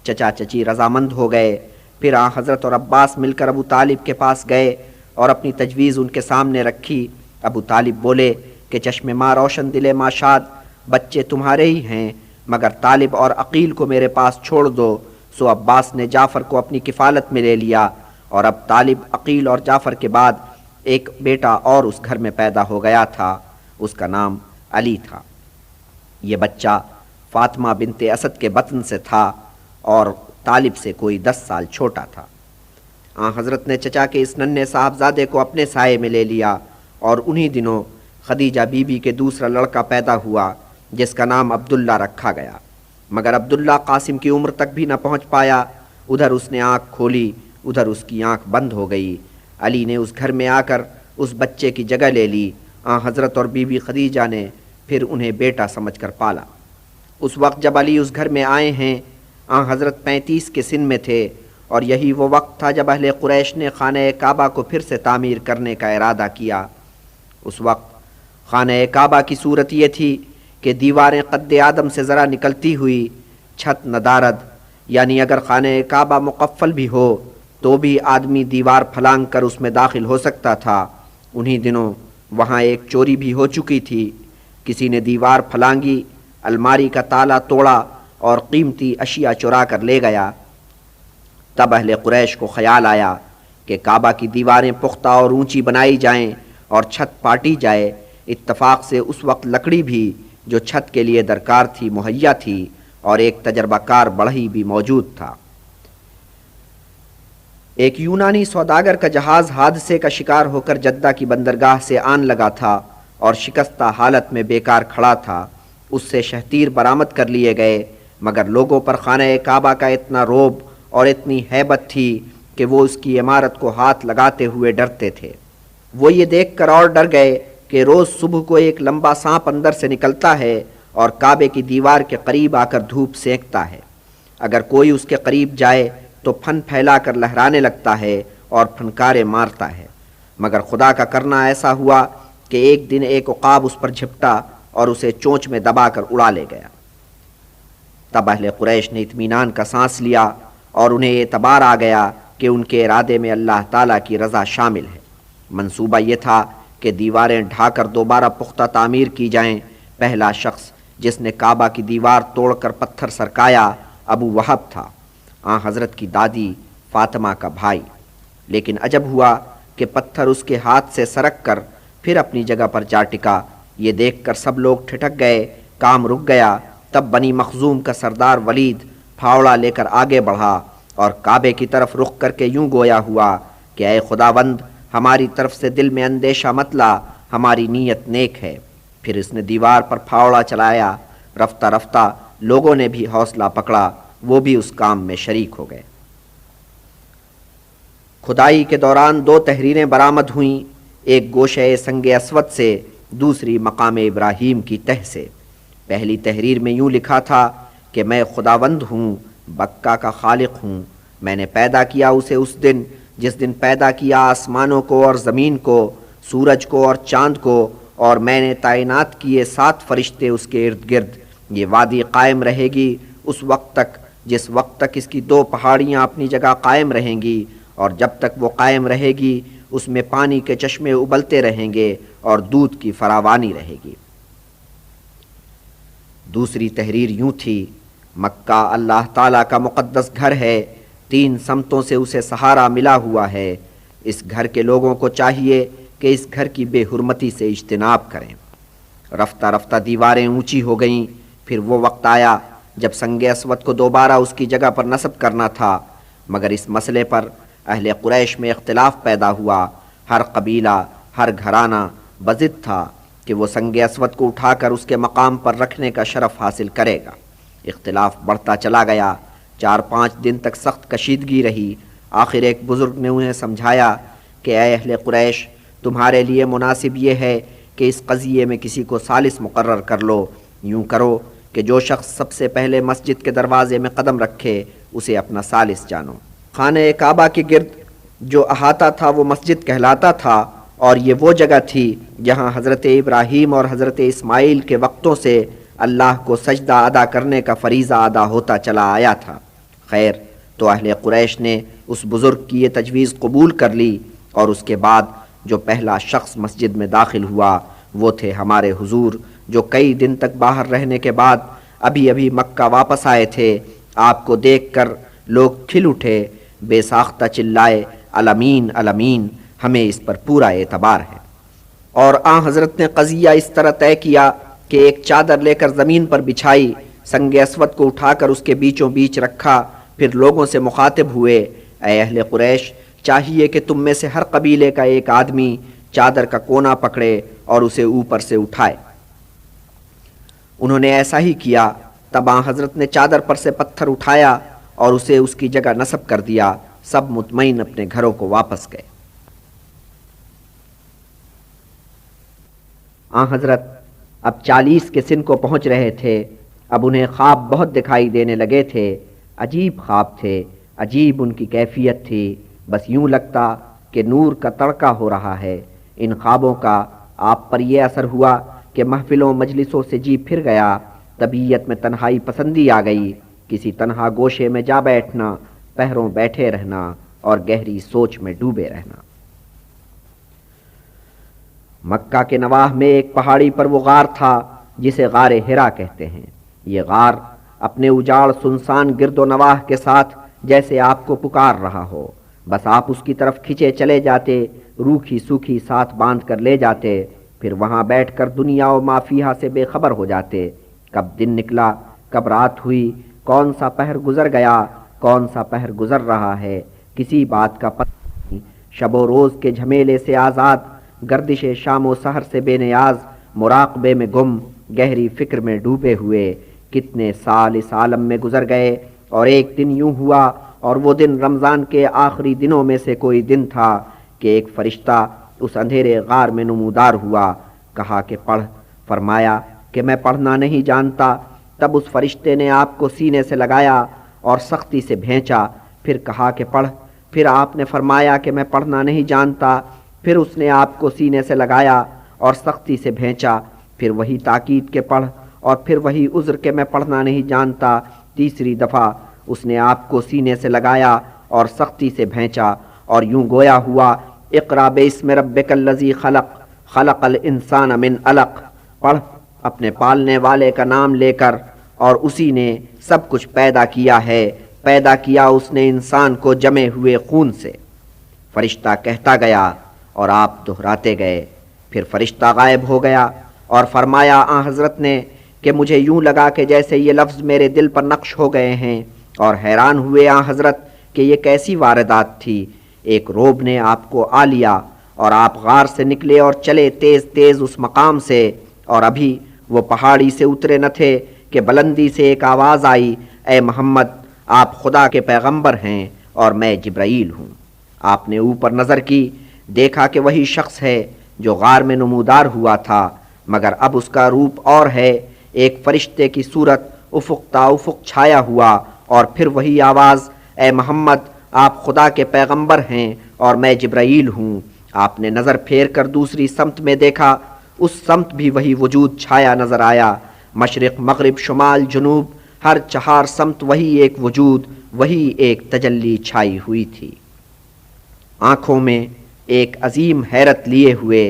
S1: چچا چچی رضامند ہو گئے۔ پھر آن حضرت اور عباس مل کر ابو طالب کے پاس گئے اور اپنی تجویز ان کے سامنے رکھی۔ ابو طالب بولے کہ چشم ماں روشن دل ماں شاد، بچے تمہارے ہی ہیں، مگر طالب اور عقیل کو میرے پاس چھوڑ دو۔ سو عباس نے جعفر کو اپنی کفالت میں لے لیا، اور اب طالب، عقیل اور جعفر کے بعد ایک بیٹا اور اس گھر میں پیدا ہو گیا تھا، اس کا نام علی تھا۔ یہ بچہ فاطمہ بنت اسد کے بطن سے تھا اور طالب سے کوئی 10 سال چھوٹا تھا۔ آن حضرت نے چچا کے اس ننھے صاحبزادے کو اپنے سائے میں لے لیا، اور انہی دنوں خدیجہ بی بی کے دوسرا لڑکا پیدا ہوا جس کا نام عبداللہ رکھا گیا، مگر عبداللہ قاسم کی عمر تک بھی نہ پہنچ پایا۔ ادھر اس نے آنکھ کھولی، ادھر اس کی آنکھ بند ہو گئی۔ علی نے اس گھر میں آ کر اس بچے کی جگہ لے لی۔ آن حضرت اور بی بی خدیجہ نے پھر انہیں بیٹا سمجھ کر پالا۔ اس وقت جب علی اس گھر میں آئے ہیں، آن حضرت 35 کے سن میں تھے، اور یہی وہ وقت تھا جب اہل قریش نے خانہ کعبہ کو پھر سے تعمیر کرنے کا ارادہ کیا۔ اس وقت خانہ کعبہ کی صورت یہ تھی کہ دیواریں قد آدم سے ذرا نکلتی ہوئی، چھت ندارد، یعنی اگر خانہ کعبہ مقفل بھی ہو تو بھی آدمی دیوار پھلانگ کر اس میں داخل ہو سکتا تھا۔ انہی دنوں وہاں ایک چوری بھی ہو چکی تھی۔ کسی نے دیوار پھلانگی، الماری کا تالا توڑا اور قیمتی اشیاء چرا کر لے گیا۔ تب اہل قریش کو خیال آیا کہ کعبہ کی دیواریں پختہ اور اونچی بنائی جائیں اور چھت پاٹی جائے۔ اتفاق سے اس وقت لکڑی بھی جو چھت کے لیے درکار تھی مہیا تھی، اور ایک تجربہ کار بڑھئی بھی موجود تھا۔ ایک یونانی سوداگر کا جہاز حادثے کا شکار ہو کر جدہ کی بندرگاہ سے آن لگا تھا اور شکستہ حالت میں بیکار کھڑا تھا۔ اس سے شہتیر برآمد کر لیے گئے، مگر لوگوں پر خانہ کعبہ کا اتنا روب اور اتنی ہیبت تھی کہ وہ اس کی عمارت کو ہاتھ لگاتے ہوئے ڈرتے تھے۔ وہ یہ دیکھ کر اور ڈر گئے کہ روز صبح کو ایک لمبا سانپ اندر سے نکلتا ہے اور کعبے کی دیوار کے قریب آ کر دھوپ سینکتا ہے۔ اگر کوئی اس کے قریب جائے تو پھن پھیلا کر لہرانے لگتا ہے اور پھنکارے مارتا ہے۔ مگر خدا کا کرنا ایسا ہوا کہ ایک دن ایک عقاب اس پر جھپٹا اور اسے چونچ میں دبا کر اڑا لے گیا۔ تب اہل قریش نے اطمینان کا سانس لیا اور انہیں اعتبار آ گیا کہ ان کے ارادے میں اللہ تعالیٰ کی رضا شامل ہے۔ منصوبہ یہ تھا کہ دیواریں ڈھا کر دوبارہ پختہ تعمیر کی جائیں۔ پہلا شخص جس نے کعبہ کی دیوار توڑ کر پتھر سرکایا ابو وہب تھا، آن حضرت کی دادی فاطمہ کا بھائی۔ لیکن عجب ہوا کہ پتھر اس کے ہاتھ سے سرک کر پھر اپنی جگہ پر جا ٹکا، یہ دیکھ کر سب لوگ ٹھٹک گئے، کام رک گیا۔ تب بنی مخزوم کا سردار ولید پھاوڑا لے کر آگے بڑھا اور کعبے کی طرف رخ کر کے یوں گویا ہوا کہ اے خداوند، ہماری طرف سے دل میں اندیشہ مت لا، ہماری نیت نیک ہے۔ پھر اس نے دیوار پر پھاوڑا چلایا۔ رفتہ رفتہ لوگوں نے بھی حوصلہ پکڑا، وہ بھی اس کام میں شریک ہو گئے۔ کھدائی کے دوران 2 تحریریں برآمد ہوئیں، ایک گوشہ سنگ اسود سے، دوسری مقام ابراہیم کی تہ سے۔ پہلی تحریر میں یوں لکھا تھا کہ میں خداوند ہوں، مکہ کا خالق ہوں۔ میں نے پیدا کیا اسے اس دن جس دن پیدا کیا آسمانوں کو اور زمین کو، سورج کو اور چاند کو، اور میں نے تعینات کیے 7 فرشتے اس کے ارد گرد۔ یہ وادی قائم رہے گی اس وقت تک جس وقت تک اس کی 2 پہاڑیاں اپنی جگہ قائم رہیں گی، اور جب تک وہ قائم رہے گی اس میں پانی کے چشمے ابلتے رہیں گے اور دودھ کی فراوانی رہے گی۔ دوسری تحریر یوں تھی: مکہ اللہ تعالیٰ کا مقدس گھر ہے، 3 سمتوں سے اسے سہارا ملا ہوا ہے۔ اس گھر کے لوگوں کو چاہیے کہ اس گھر کی بے حرمتی سے اجتناب کریں۔ رفتہ رفتہ دیواریں اونچی ہو گئیں۔ پھر وہ وقت آیا جب سنگ اسود کو دوبارہ اس کی جگہ پر نصب کرنا تھا، مگر اس مسئلے پر اہل قریش میں اختلاف پیدا ہوا۔ ہر قبیلہ، ہر گھرانہ بضد تھا کہ وہ سنگ اسود کو اٹھا کر اس کے مقام پر رکھنے کا شرف حاصل کرے گا۔ اختلاف بڑھتا چلا گیا۔ 4-5 دن تک سخت کشیدگی رہی۔ آخر ایک بزرگ نے انہیں سمجھایا کہ اے اہل قریش، تمہارے لیے مناسب یہ ہے کہ اس قضیے میں کسی کو ثالث مقرر کر لو۔ یوں کرو کہ جو شخص سب سے پہلے مسجد کے دروازے میں قدم رکھے اسے اپنا ثالث جانو۔ خانہ کعبہ کے گرد جو احاطہ تھا وہ مسجد کہلاتا تھا، اور یہ وہ جگہ تھی جہاں حضرت ابراہیم اور حضرت اسماعیل کے وقتوں سے اللہ کو سجدہ ادا کرنے کا فریضہ ادا ہوتا چلا آیا تھا۔ خیر، تو اہل قریش نے اس بزرگ کی یہ تجویز قبول کر لی، اور اس کے بعد جو پہلا شخص مسجد میں داخل ہوا وہ تھے ہمارے حضور، جو کئی دن تک باہر رہنے کے بعد ابھی مکہ واپس آئے تھے۔ آپ کو دیکھ کر لوگ کھل اٹھے، بے ساختہ چلائے، الامین الامین، ہمیں اس پر پورا اعتبار ہے۔ اور آن حضرت نے قضیہ اس طرح طے کیا کہ ایک چادر لے کر زمین پر بچھائی، سنگ اسود کو اٹھا کر اس کے بیچوں بیچ رکھا، پھر لوگوں سے مخاطب ہوئے: اے اہل قریش، چاہیے کہ تم میں سے ہر قبیلے کا ایک آدمی چادر کا کونا پکڑے اور اسے اوپر سے اٹھائے۔ انہوں نے ایسا ہی کیا۔ تب آن حضرت نے چادر پر سے پتھر اٹھایا اور اسے اس کی جگہ نصب کر دیا۔ سب مطمئن اپنے گھروں کو واپس گئے۔ آن حضرت اب 40 کے سن کو پہنچ رہے تھے۔ اب انہیں خواب بہت دکھائی دینے لگے تھے۔ عجیب خواب تھے، عجیب ان کی کیفیت تھی۔ بس یوں لگتا کہ نور کا تڑکا ہو رہا ہے۔ ان خوابوں کا آپ پر یہ اثر ہوا کہ محفلوں مجلسوں سے جی پھر گیا، طبیعت میں تنہائی پسندی آ گئی، کسی تنہا گوشے میں جا بیٹھنا، پہروں بیٹھے رہنا اور گہری سوچ میں ڈوبے رہنا۔ مکہ کے نواح میں ایک پہاڑی پر وہ غار تھا جسے غار ہرا کہتے ہیں۔ یہ غار اپنے اجاڑ سنسان گرد و نواح کے ساتھ جیسے آپ کو پکار رہا ہو، بس آپ اس کی طرف کھچے چلے جاتے، روکھی سوکھی ساتھ باندھ کر لے جاتے، پھر وہاں بیٹھ کر دنیا و ما فیہا سے بے خبر ہو جاتے۔ کب دن نکلا، کب رات ہوئی، کون سا پہر گزر گیا، کون سا پہر گزر رہا ہے، کسی بات کا پتہ نہیں۔ شب و روز کے جھمیلے سے آزاد، گردش شام و سحر سے بے نیاز، مراقبے میں گم، گہری فکر میں ڈوبے ہوئے، کتنے سال اس عالم میں گزر گئے، اور ایک دن یوں ہوا، اور وہ دن رمضان کے آخری دنوں میں سے کوئی دن تھا کہ ایک فرشتہ اس اندھیرے غار میں نمودار ہوا۔ کہا کہ پڑھ۔ فرمایا کہ میں پڑھنا نہیں جانتا۔ تب اس فرشتے نے آپ کو سینے سے لگایا اور سختی سے بھینچا، پھر کہا کہ پڑھ۔ پھر آپ نے فرمایا کہ میں پڑھنا نہیں جانتا۔ پھر اس نے آپ کو سینے سے لگایا اور سختی سے بھینچا، پھر وہی تاکید کے پڑھ، اور پھر وہی عذر کہ میں پڑھنا نہیں جانتا۔ تیسری دفعہ اس نے آپ کو سینے سے لگایا اور سختی سے بھینچا، اور یوں گویا ہوا: اقرا باسم ربک الذی خلق، خلق الانسان من علق۔ پڑھ اپنے پالنے والے کا نام لے کر، اور اسی نے سب کچھ پیدا کیا ہے، پیدا کیا اس نے انسان کو جمے ہوئے خون سے۔ فرشتہ کہتا گیا اور آپ دہراتے گئے۔ پھر فرشتہ غائب ہو گیا اور فرمایا آن حضرت نے کہ مجھے یوں لگا کہ جیسے یہ لفظ میرے دل پر نقش ہو گئے ہیں، اور حیران ہوئے آن حضرت کہ یہ کیسی واردات تھی۔ ایک روب نے آپ کو آ لیا اور آپ غار سے نکلے اور چلے تیز تیز اس مقام سے، اور ابھی وہ پہاڑی سے اترے نہ تھے کہ بلندی سے ایک آواز آئی، اے محمد، آپ خدا کے پیغمبر ہیں اور میں جبرائیل ہوں۔ آپ نے اوپر نظر کی، دیکھا کہ وہی شخص ہے جو غار میں نمودار ہوا تھا، مگر اب اس کا روپ اور ہے، ایک فرشتے کی صورت افق تا افق چھایا ہوا، اور پھر وہی آواز، اے محمد، آپ خدا کے پیغمبر ہیں اور میں جبرائیل ہوں۔ آپ نے نظر پھیر کر دوسری سمت میں دیکھا، اس سمت بھی وہی وجود چھایا نظر آیا، مشرق مغرب شمال جنوب ہر چہار سمت وہی ایک وجود، وہی ایک تجلی چھائی ہوئی تھی۔ آنکھوں میں ایک عظیم حیرت لیے ہوئے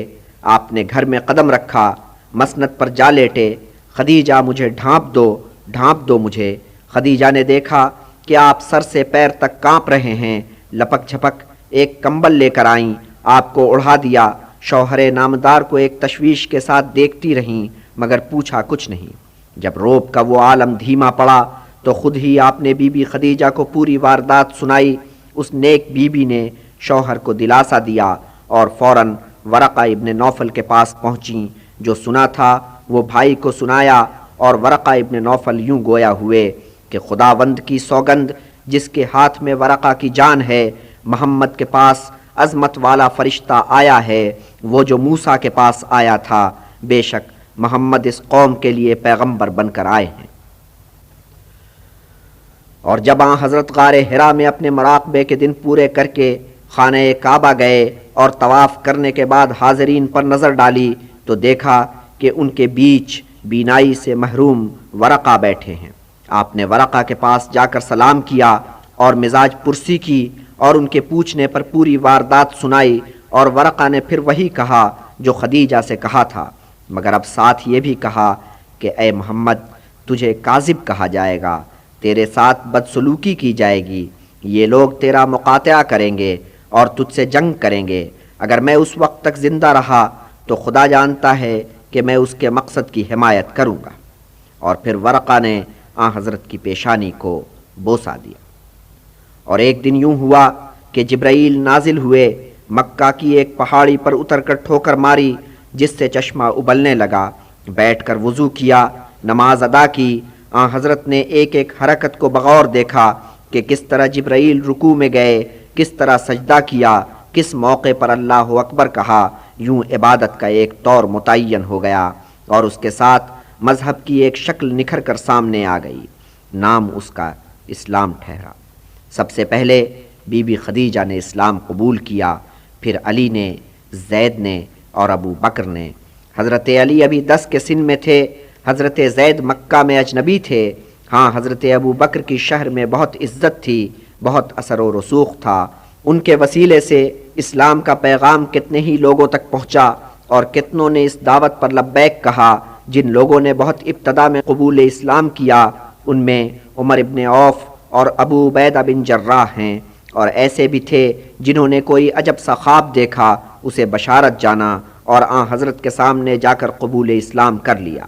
S1: آپ نے گھر میں قدم رکھا، مسند پر جا لیٹے، خدیجہ مجھے ڈھانپ دو مجھے۔ خدیجہ نے دیکھا کہ آپ سر سے پیر تک کانپ رہے ہیں، لپک جھپک ایک کمبل لے کر آئیں، آپ کو اڑھا دیا۔ شوہر نامدار کو ایک تشویش کے ساتھ دیکھتی رہیں، مگر پوچھا کچھ نہیں۔ جب روب کا وہ عالم دھیما پڑا تو خود ہی آپ نے بی بی خدیجہ کو پوری واردات سنائی۔ اس نیک بی بی نے شوہر کو دلاسا دیا اور فوراً ورقہ ابن نوفل کے پاس پہنچیں، جو سنا تھا وہ بھائی کو سنایا، اور ورقہ ابن نوفل یوں گویا ہوئے کہ خداوند کی سوگند جس کے ہاتھ میں ورقہ کی جان ہے، محمد کے پاس عظمت والا فرشتہ آیا ہے، وہ جو موسیٰ کے پاس آیا تھا۔ بے شک محمد اس قوم کے لیے پیغمبر بن کر آئے ہیں۔ اور جب آن حضرت غار حرا میں اپنے مراقبے کے دن پورے کر کے خانہ کعبہ گئے اور طواف کرنے کے بعد حاضرین پر نظر ڈالی تو دیکھا کہ ان کے بیچ بینائی سے محروم ورقہ بیٹھے ہیں۔ آپ نے ورقہ کے پاس جا کر سلام کیا اور مزاج پرسی کی، اور ان کے پوچھنے پر پوری واردات سنائی، اور ورقہ نے پھر وہی کہا جو خدیجہ سے کہا تھا، مگر اب ساتھ یہ بھی کہا کہ اے محمد، تجھے کاذب کہا جائے گا، تیرے ساتھ بدسلوکی کی جائے گی، یہ لوگ تیرا مقاطعہ کریں گے اور تجھ سے جنگ کریں گے۔ اگر میں اس وقت تک زندہ رہا تو خدا جانتا ہے کہ میں اس کے مقصد کی حمایت کروں گا۔ اور پھر ورقہ نے آن حضرت کی پیشانی کو بوسہ دیا۔ اور ایک دن یوں ہوا کہ جبرائیل نازل ہوئے، مکہ کی ایک پہاڑی پر اتر کر ٹھوکر ماری جس سے چشمہ ابلنے لگا، بیٹھ کر وضو کیا، نماز ادا کی۔ آن حضرت نے ایک ایک حرکت کو بغور دیکھا کہ کس طرح جبرائیل رکوع میں گئے، کس طرح سجدہ کیا، کس موقع پر اللہ اکبر کہا۔ یوں عبادت کا ایک طور متعین ہو گیا، اور اس کے ساتھ مذہب کی ایک شکل نکھر کر سامنے آ گئی۔ نام اس کا اسلام ٹھہرا۔ سب سے پہلے بی بی خدیجہ نے اسلام قبول کیا، پھر علی نے، زید نے اور ابو بکر نے۔ حضرت علی ابھی 10 کے سن میں تھے، حضرت زید مکہ میں اجنبی تھے۔ ہاں، حضرت ابو بکر کی شہر میں بہت عزت تھی، بہت اثر و رسوخ تھا۔ ان کے وسیلے سے اسلام کا پیغام کتنے ہی لوگوں تک پہنچا، اور کتنوں نے اس دعوت پر لبیک کہا۔ جن لوگوں نے بہت ابتدا میں قبول اسلام کیا، ان میں عمر ابن عوف اور ابو عبیدہ بن جراح ہیں، اور ایسے بھی تھے جنہوں نے کوئی عجب سا خواب دیکھا، اسے بشارت جانا اور آن حضرت کے سامنے جا کر قبول اسلام کر لیا۔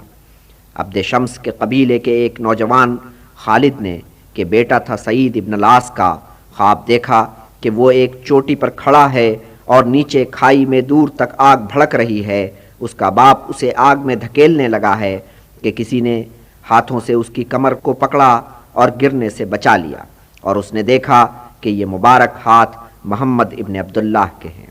S1: عبد شمس کے قبیلے کے ایک نوجوان خالد نے، کہ بیٹا تھا سعید ابن لاس کا، خواب دیکھا کہ وہ ایک چوٹی پر کھڑا ہے اور نیچے کھائی میں دور تک آگ بھڑک رہی ہے۔ اس کا باپ اسے آگ میں دھکیلنے لگا ہے کہ کسی نے ہاتھوں سے اس کی کمر کو پکڑا اور گرنے سے بچا لیا، اور اس نے دیکھا کہ یہ مبارک ہاتھ محمد ابن عبداللہ کے ہیں۔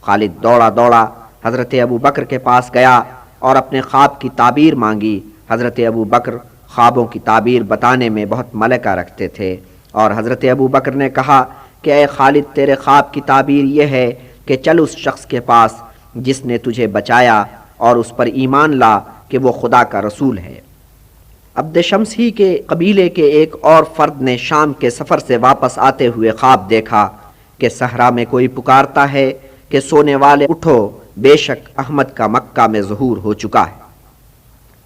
S1: خالد دوڑا دوڑا حضرت ابو بکر کے پاس گیا اور اپنے خواب کی تعبیر مانگی۔ حضرت ابو بکر خوابوں کی تعبیر بتانے میں بہت ملکہ رکھتے تھے، اور حضرت ابو بکر نے کہا کہ اے خالد، تیرے خواب کی تعبیر یہ ہے کہ چل اس شخص کے پاس جس نے تجھے بچایا اور اس پر ایمان لا کہ وہ خدا کا رسول ہے۔ عبد شمس ہی کے قبیلے کے ایک اور فرد نے شام کے سفر سے واپس آتے ہوئے خواب دیکھا کہ صحرا میں کوئی پکارتا ہے کہ سونے والے اٹھو، بے شک احمد کا مکہ میں ظہور ہو چکا ہے۔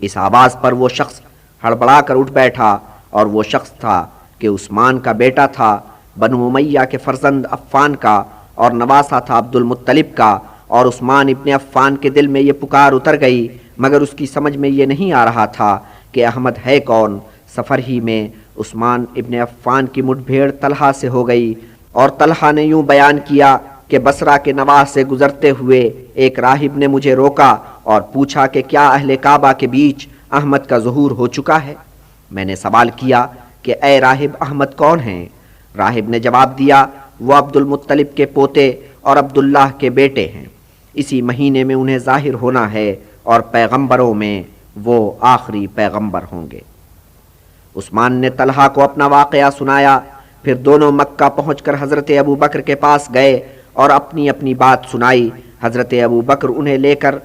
S1: اس آواز پر وہ شخص ہڑبڑا کر اٹھ بیٹھا، اور وہ شخص تھا کہ عثمان کا بیٹا تھا، بنو امیہ کے فرزند عفان کا، اور نواسہ تھا عبد المطلب کا۔ اور عثمان ابن عفان کے دل میں یہ پکار اتر گئی، مگر اس کی سمجھ میں یہ نہیں آ رہا تھا کہ احمد ہے کون۔ سفر ہی میں عثمان ابن عفان کی مٹ بھیڑ طلحہ سے ہو گئی، اور طلحہ نے یوں بیان کیا کہ بصرہ کے نواح سے گزرتے ہوئے ایک راہب نے مجھے روکا اور پوچھا کہ کیا اہل کعبہ کے بیچ احمد کا ظہور ہو چکا ہے؟ میں نے سوال کیا کہ اے راہب، احمد کون ہیں؟ راہب نے جواب دیا، وہ عبد المطلب کے پوتے اور عبداللہ کے بیٹے ہیں، اسی مہینے میں انہیں ظاہر ہونا ہے، اور پیغمبروں میں وہ آخری پیغمبر ہوں گے۔ عثمان نے طلحہ کو اپنا واقعہ سنایا، پھر دونوں مکہ پہنچ کر حضرت ابو بکر کے پاس گئے اور اپنی اپنی بات سنائی۔ حضرت ابو بکر انہیں لے کر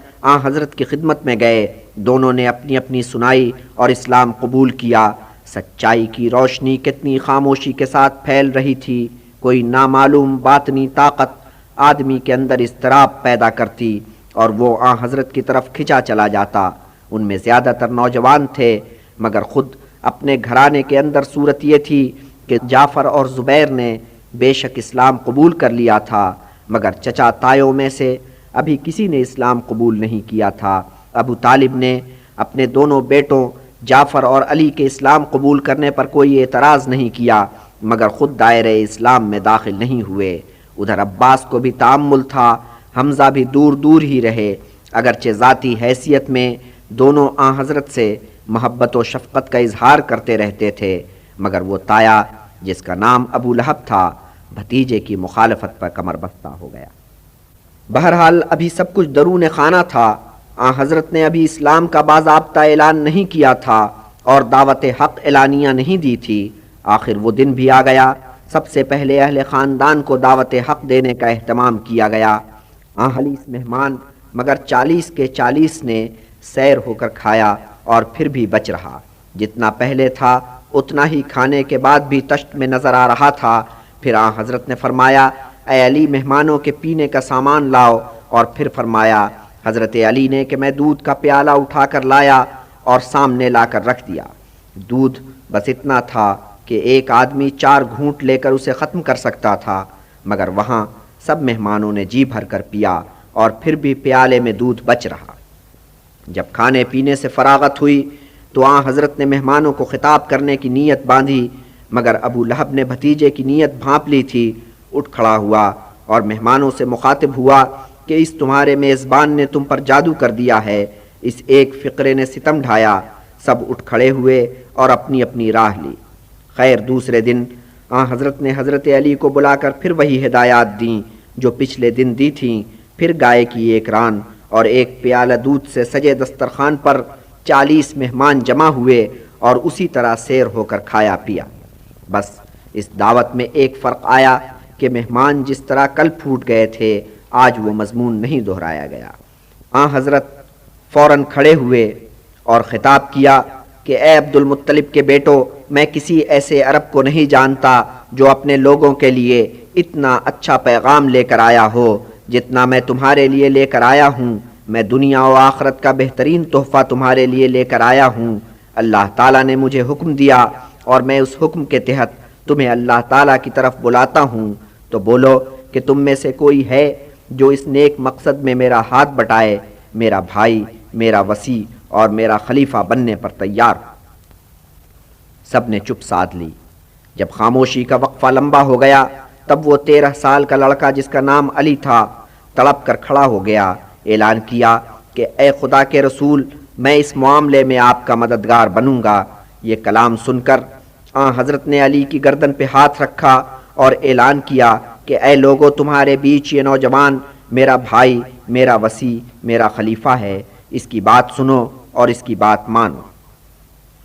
S1: حضرت کی خدمت میں گئے، دونوں نے اپنی اپنی سنائی اور اسلام قبول کیا۔ سچائی کی روشنی کتنی خاموشی کے ساتھ پھیل رہی تھی، کوئی نامعلوم باطنی طاقت آدمی کے اندر اضطراب پیدا کرتی اور وہ حضرت کی طرف کھنچا چلا جاتا۔ ان میں زیادہ تر نوجوان تھے، مگر خود اپنے گھرانے کے اندر صورت یہ تھی کہ جعفر اور زبیر نے بے شک اسلام قبول کر لیا تھا، مگر چچا تایوں میں سے ابھی کسی نے اسلام قبول نہیں کیا تھا۔ ابو طالب نے اپنے دونوں بیٹوں جعفر اور علی کے اسلام قبول کرنے پر کوئی اعتراض نہیں کیا، مگر خود دائرۂ اسلام میں داخل نہیں ہوئے۔ ادھر عباس کو بھی تعمل تھا، حمزہ بھی دور دور ہی رہے، اگرچہ ذاتی حیثیت میں دونوں حضرت سے محبت و شفقت کا اظہار کرتے رہتے تھے، مگر وہ تایا جس کا نام ابو لہب تھا بھتیجے کی مخالفت پر کمر بستہ ہو گیا۔ بہرحال ابھی سب کچھ درون خانہ تھا، حضرت نے ابھی اسلام کا باضابطہ اعلان نہیں کیا تھا اور دعوت حق اعلانیہ نہیں دی تھی۔ آخر وہ دن بھی آ گیا، سب سے پہلے اہل خاندان کو دعوت حق دینے کا اہتمام کیا گیا۔ حلیث مہمان مگر 40 کے 40 نے سیر ہو کر کھایا اور پھر بھی بچ رہا، جتنا پہلے تھا اتنا ہی کھانے کے بعد بھی تشت میں نظر آ رہا تھا۔ پھر حضرت نے فرمایا، اے علی، مہمانوں کے پینے کا سامان لاؤ، اور پھر فرمایا حضرت علی نے کہ میں دودھ کا پیالہ اٹھا کر لایا اور سامنے لا کر رکھ دیا۔ دودھ بس اتنا تھا کہ ایک آدمی 4 گھونٹ لے کر اسے ختم کر سکتا تھا، مگر وہاں سب مہمانوں نے جی بھر کر پیا اور پھر بھی پیالے میں دودھ بچ رہا۔ جب کھانے پینے سے فراغت ہوئی تو حضرت نے مہمانوں کو خطاب کرنے کی نیت باندھی، مگر ابو لہب نے بھتیجے کی نیت بھانپ لی تھی۔ اٹھ کھڑا ہوا اور مہمانوں سے مخاطب ہوا کہ اس تمہارے میزبان نے تم پر جادو کر دیا ہے۔ اس ایک فقرے نے ستم ڈھایا، سب اٹھ کھڑے ہوئے اور اپنی اپنی راہ لی۔ خیر دوسرے دن حضرت نے حضرت علی کو بلا کر پھر وہی ہدایات دیں جو پچھلے دن دی تھیں۔ پھر گائے کی ایک ران اور ایک پیالہ دودھ سے سجے دسترخوان پر 40 مہمان جمع ہوئے اور اسی طرح سیر ہو کر کھایا پیا۔ بس اس دعوت میں ایک فرق آیا کہ مہمان جس طرح کل پھوٹ گئے تھے آج وہ مضمون نہیں دہرایا گیا۔ حضرت فوراً کھڑے ہوئے اور خطاب کیا کہ اے عبد المطلب کے بیٹو، میں کسی ایسے عرب کو نہیں جانتا جو اپنے لوگوں کے لیے اتنا اچھا پیغام لے کر آیا ہو جتنا میں تمہارے لیے لے کر آیا ہوں۔ میں دنیا و آخرت کا بہترین تحفہ تمہارے لیے لے کر آیا ہوں۔ اللہ تعالیٰ نے مجھے حکم دیا اور میں اس حکم کے تحت تمہیں اللہ تعالیٰ کی طرف بلاتا ہوں، تو بولو کہ تم میں سے کوئی ہے جو اس نیک مقصد میں میرا ہاتھ بٹائے، میرا بھائی، میرا وصی اور میرا خلیفہ بننے پر تیار ہو۔ سب نے چپ سادھ لی۔ جب خاموشی کا وقفہ لمبا ہو گیا تب وہ 13 سال کا لڑکا جس کا نام علی تھا تڑپ کر کھڑا ہو گیا، اعلان کیا کہ اے خدا کے رسول، میں اس معاملے میں آپ کا مددگار بنوں گا۔ یہ کلام سن کر حضرت نے علی کی گردن پہ ہاتھ رکھا اور اعلان کیا کہ اے لوگو، تمہارے بیچ یہ نوجوان میرا بھائی، میرا وصی، میرا خلیفہ ہے، اس کی بات سنو اور اس کی بات مانو۔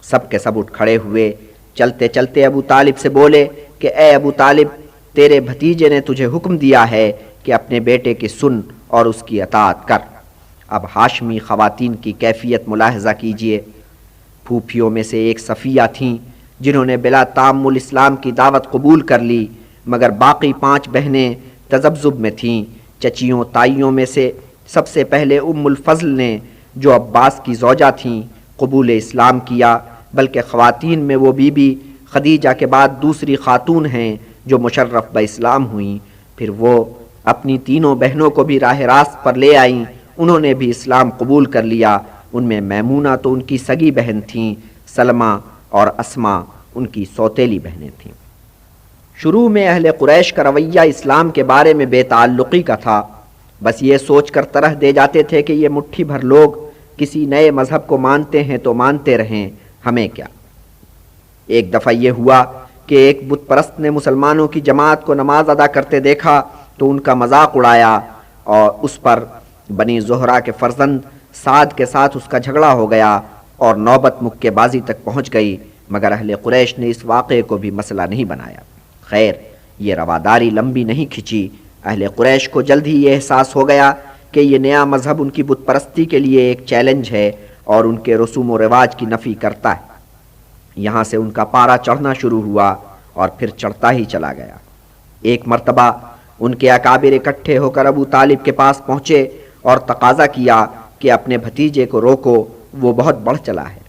S1: سب کے سب اٹھ کھڑے ہوئے، چلتے چلتے ابو طالب سے بولے کہ اے ابو طالب، تیرے بھتیجے نے تجھے حکم دیا ہے کہ اپنے بیٹے کی سن اور اس کی اطاعت کر۔ اب ہاشمی خواتین کی کیفیت ملاحظہ کیجئے۔ پھوپھیوں میں سے ایک صفیہ تھیں جنہوں نے بلا تعمل اسلام کی دعوت قبول کر لی، مگر باقی 5 بہنیں تذبذب میں تھیں۔ چچیوں تائیوں میں سے سب سے پہلے ام الفضل نے، جو عباس کی زوجہ تھیں، قبول اسلام کیا، بلکہ خواتین میں وہ بی بی خدیجہ کے بعد دوسری خاتون ہیں جو مشرف بہ اسلام ہوئیں۔ پھر وہ اپنی تینوں بہنوں کو بھی راہ راست پر لے آئیں، انہوں نے بھی اسلام قبول کر لیا۔ ان میں میمونہ تو ان کی سگی بہن تھیں، سلمہ اور اسما ان کی سوتیلی بہنیں تھیں۔ شروع میں اہل قریش کا رویہ اسلام کے بارے میں بے تعلقی کا تھا، بس یہ سوچ کر طرح دے جاتے تھے کہ یہ مٹھی بھر لوگ کسی نئے مذہب کو مانتے ہیں تو مانتے رہیں، ہمیں کیا۔ ایک دفعہ یہ ہوا کہ ایک بت پرست نے مسلمانوں کی جماعت کو نماز ادا کرتے دیکھا تو ان کا مذاق اڑایا اور اس پر بنی زہرہ کے فرزند سعد کے ساتھ اس کا جھگڑا ہو گیا اور نوبت مکے بازی تک پہنچ گئی، مگر اہل قریش نے اس واقعے کو بھی مسئلہ نہیں بنایا۔ خیر، یہ رواداری لمبی نہیں کھچی۔ اہل قریش کو جلد ہی یہ احساس ہو گیا کہ یہ نیا مذہب ان کی بت پرستی کے لیے ایک چیلنج ہے اور ان کے رسوم و رواج کی نفی کرتا ہے۔ یہاں سے ان کا پارا چڑھنا شروع ہوا اور پھر چڑھتا ہی چلا گیا۔ ایک مرتبہ ان کے اکابر اکٹھے ہو کر ابو طالب کے پاس پہنچے اور تقاضا کیا کہ اپنے بھتیجے کو روکو، وہ بہت بڑھ چلا ہے۔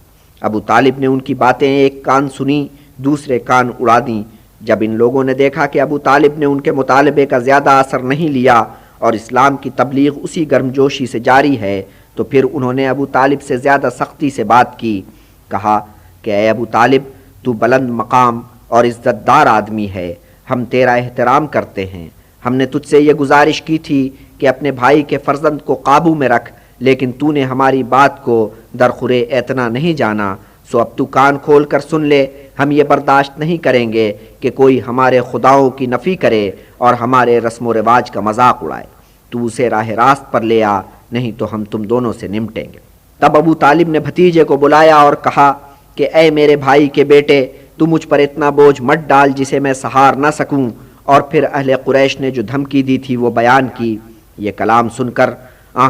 S1: ابو طالب نے ان کی باتیں ایک کان سنی، دوسرے کان اڑا دیں۔ جب ان لوگوں نے دیکھا کہ ابو طالب نے ان کے مطالبے کا زیادہ اثر نہیں لیا اور اسلام کی تبلیغ اسی گرمجوشی سے جاری ہے، تو پھر انہوں نے ابو طالب سے زیادہ سختی سے بات کی۔ کہا کہ اے ابو طالب، تو بلند مقام اور عزت دار آدمی ہے، ہم تیرا احترام کرتے ہیں۔ ہم نے تجھ سے یہ گزارش کی تھی کہ اپنے بھائی کے فرزند کو قابو میں رکھ، لیکن تو نے ہماری بات کو درخورِ اعتنا نہیں جانا، سو اب تو کان کھول کر سن لے۔ ہم یہ برداشت نہیں کریں گے کہ کوئی ہمارے خداؤں کی نفی کرے اور ہمارے رسم و رواج کا مذاق اڑائے۔ تو اسے راہ راست پر لے آ، نہیں تو ہم تم دونوں سے نمٹیں گے۔ تب ابو طالب نے بھتیجے کو بلایا اور کہا کہ اے میرے بھائی کے بیٹے، تو مجھ پر اتنا بوجھ مت ڈال جسے میں سہار نہ سکوں۔ اور پھر اہل قریش نے جو دھمکی دی تھی وہ بیان کی۔ یہ کلام سن کر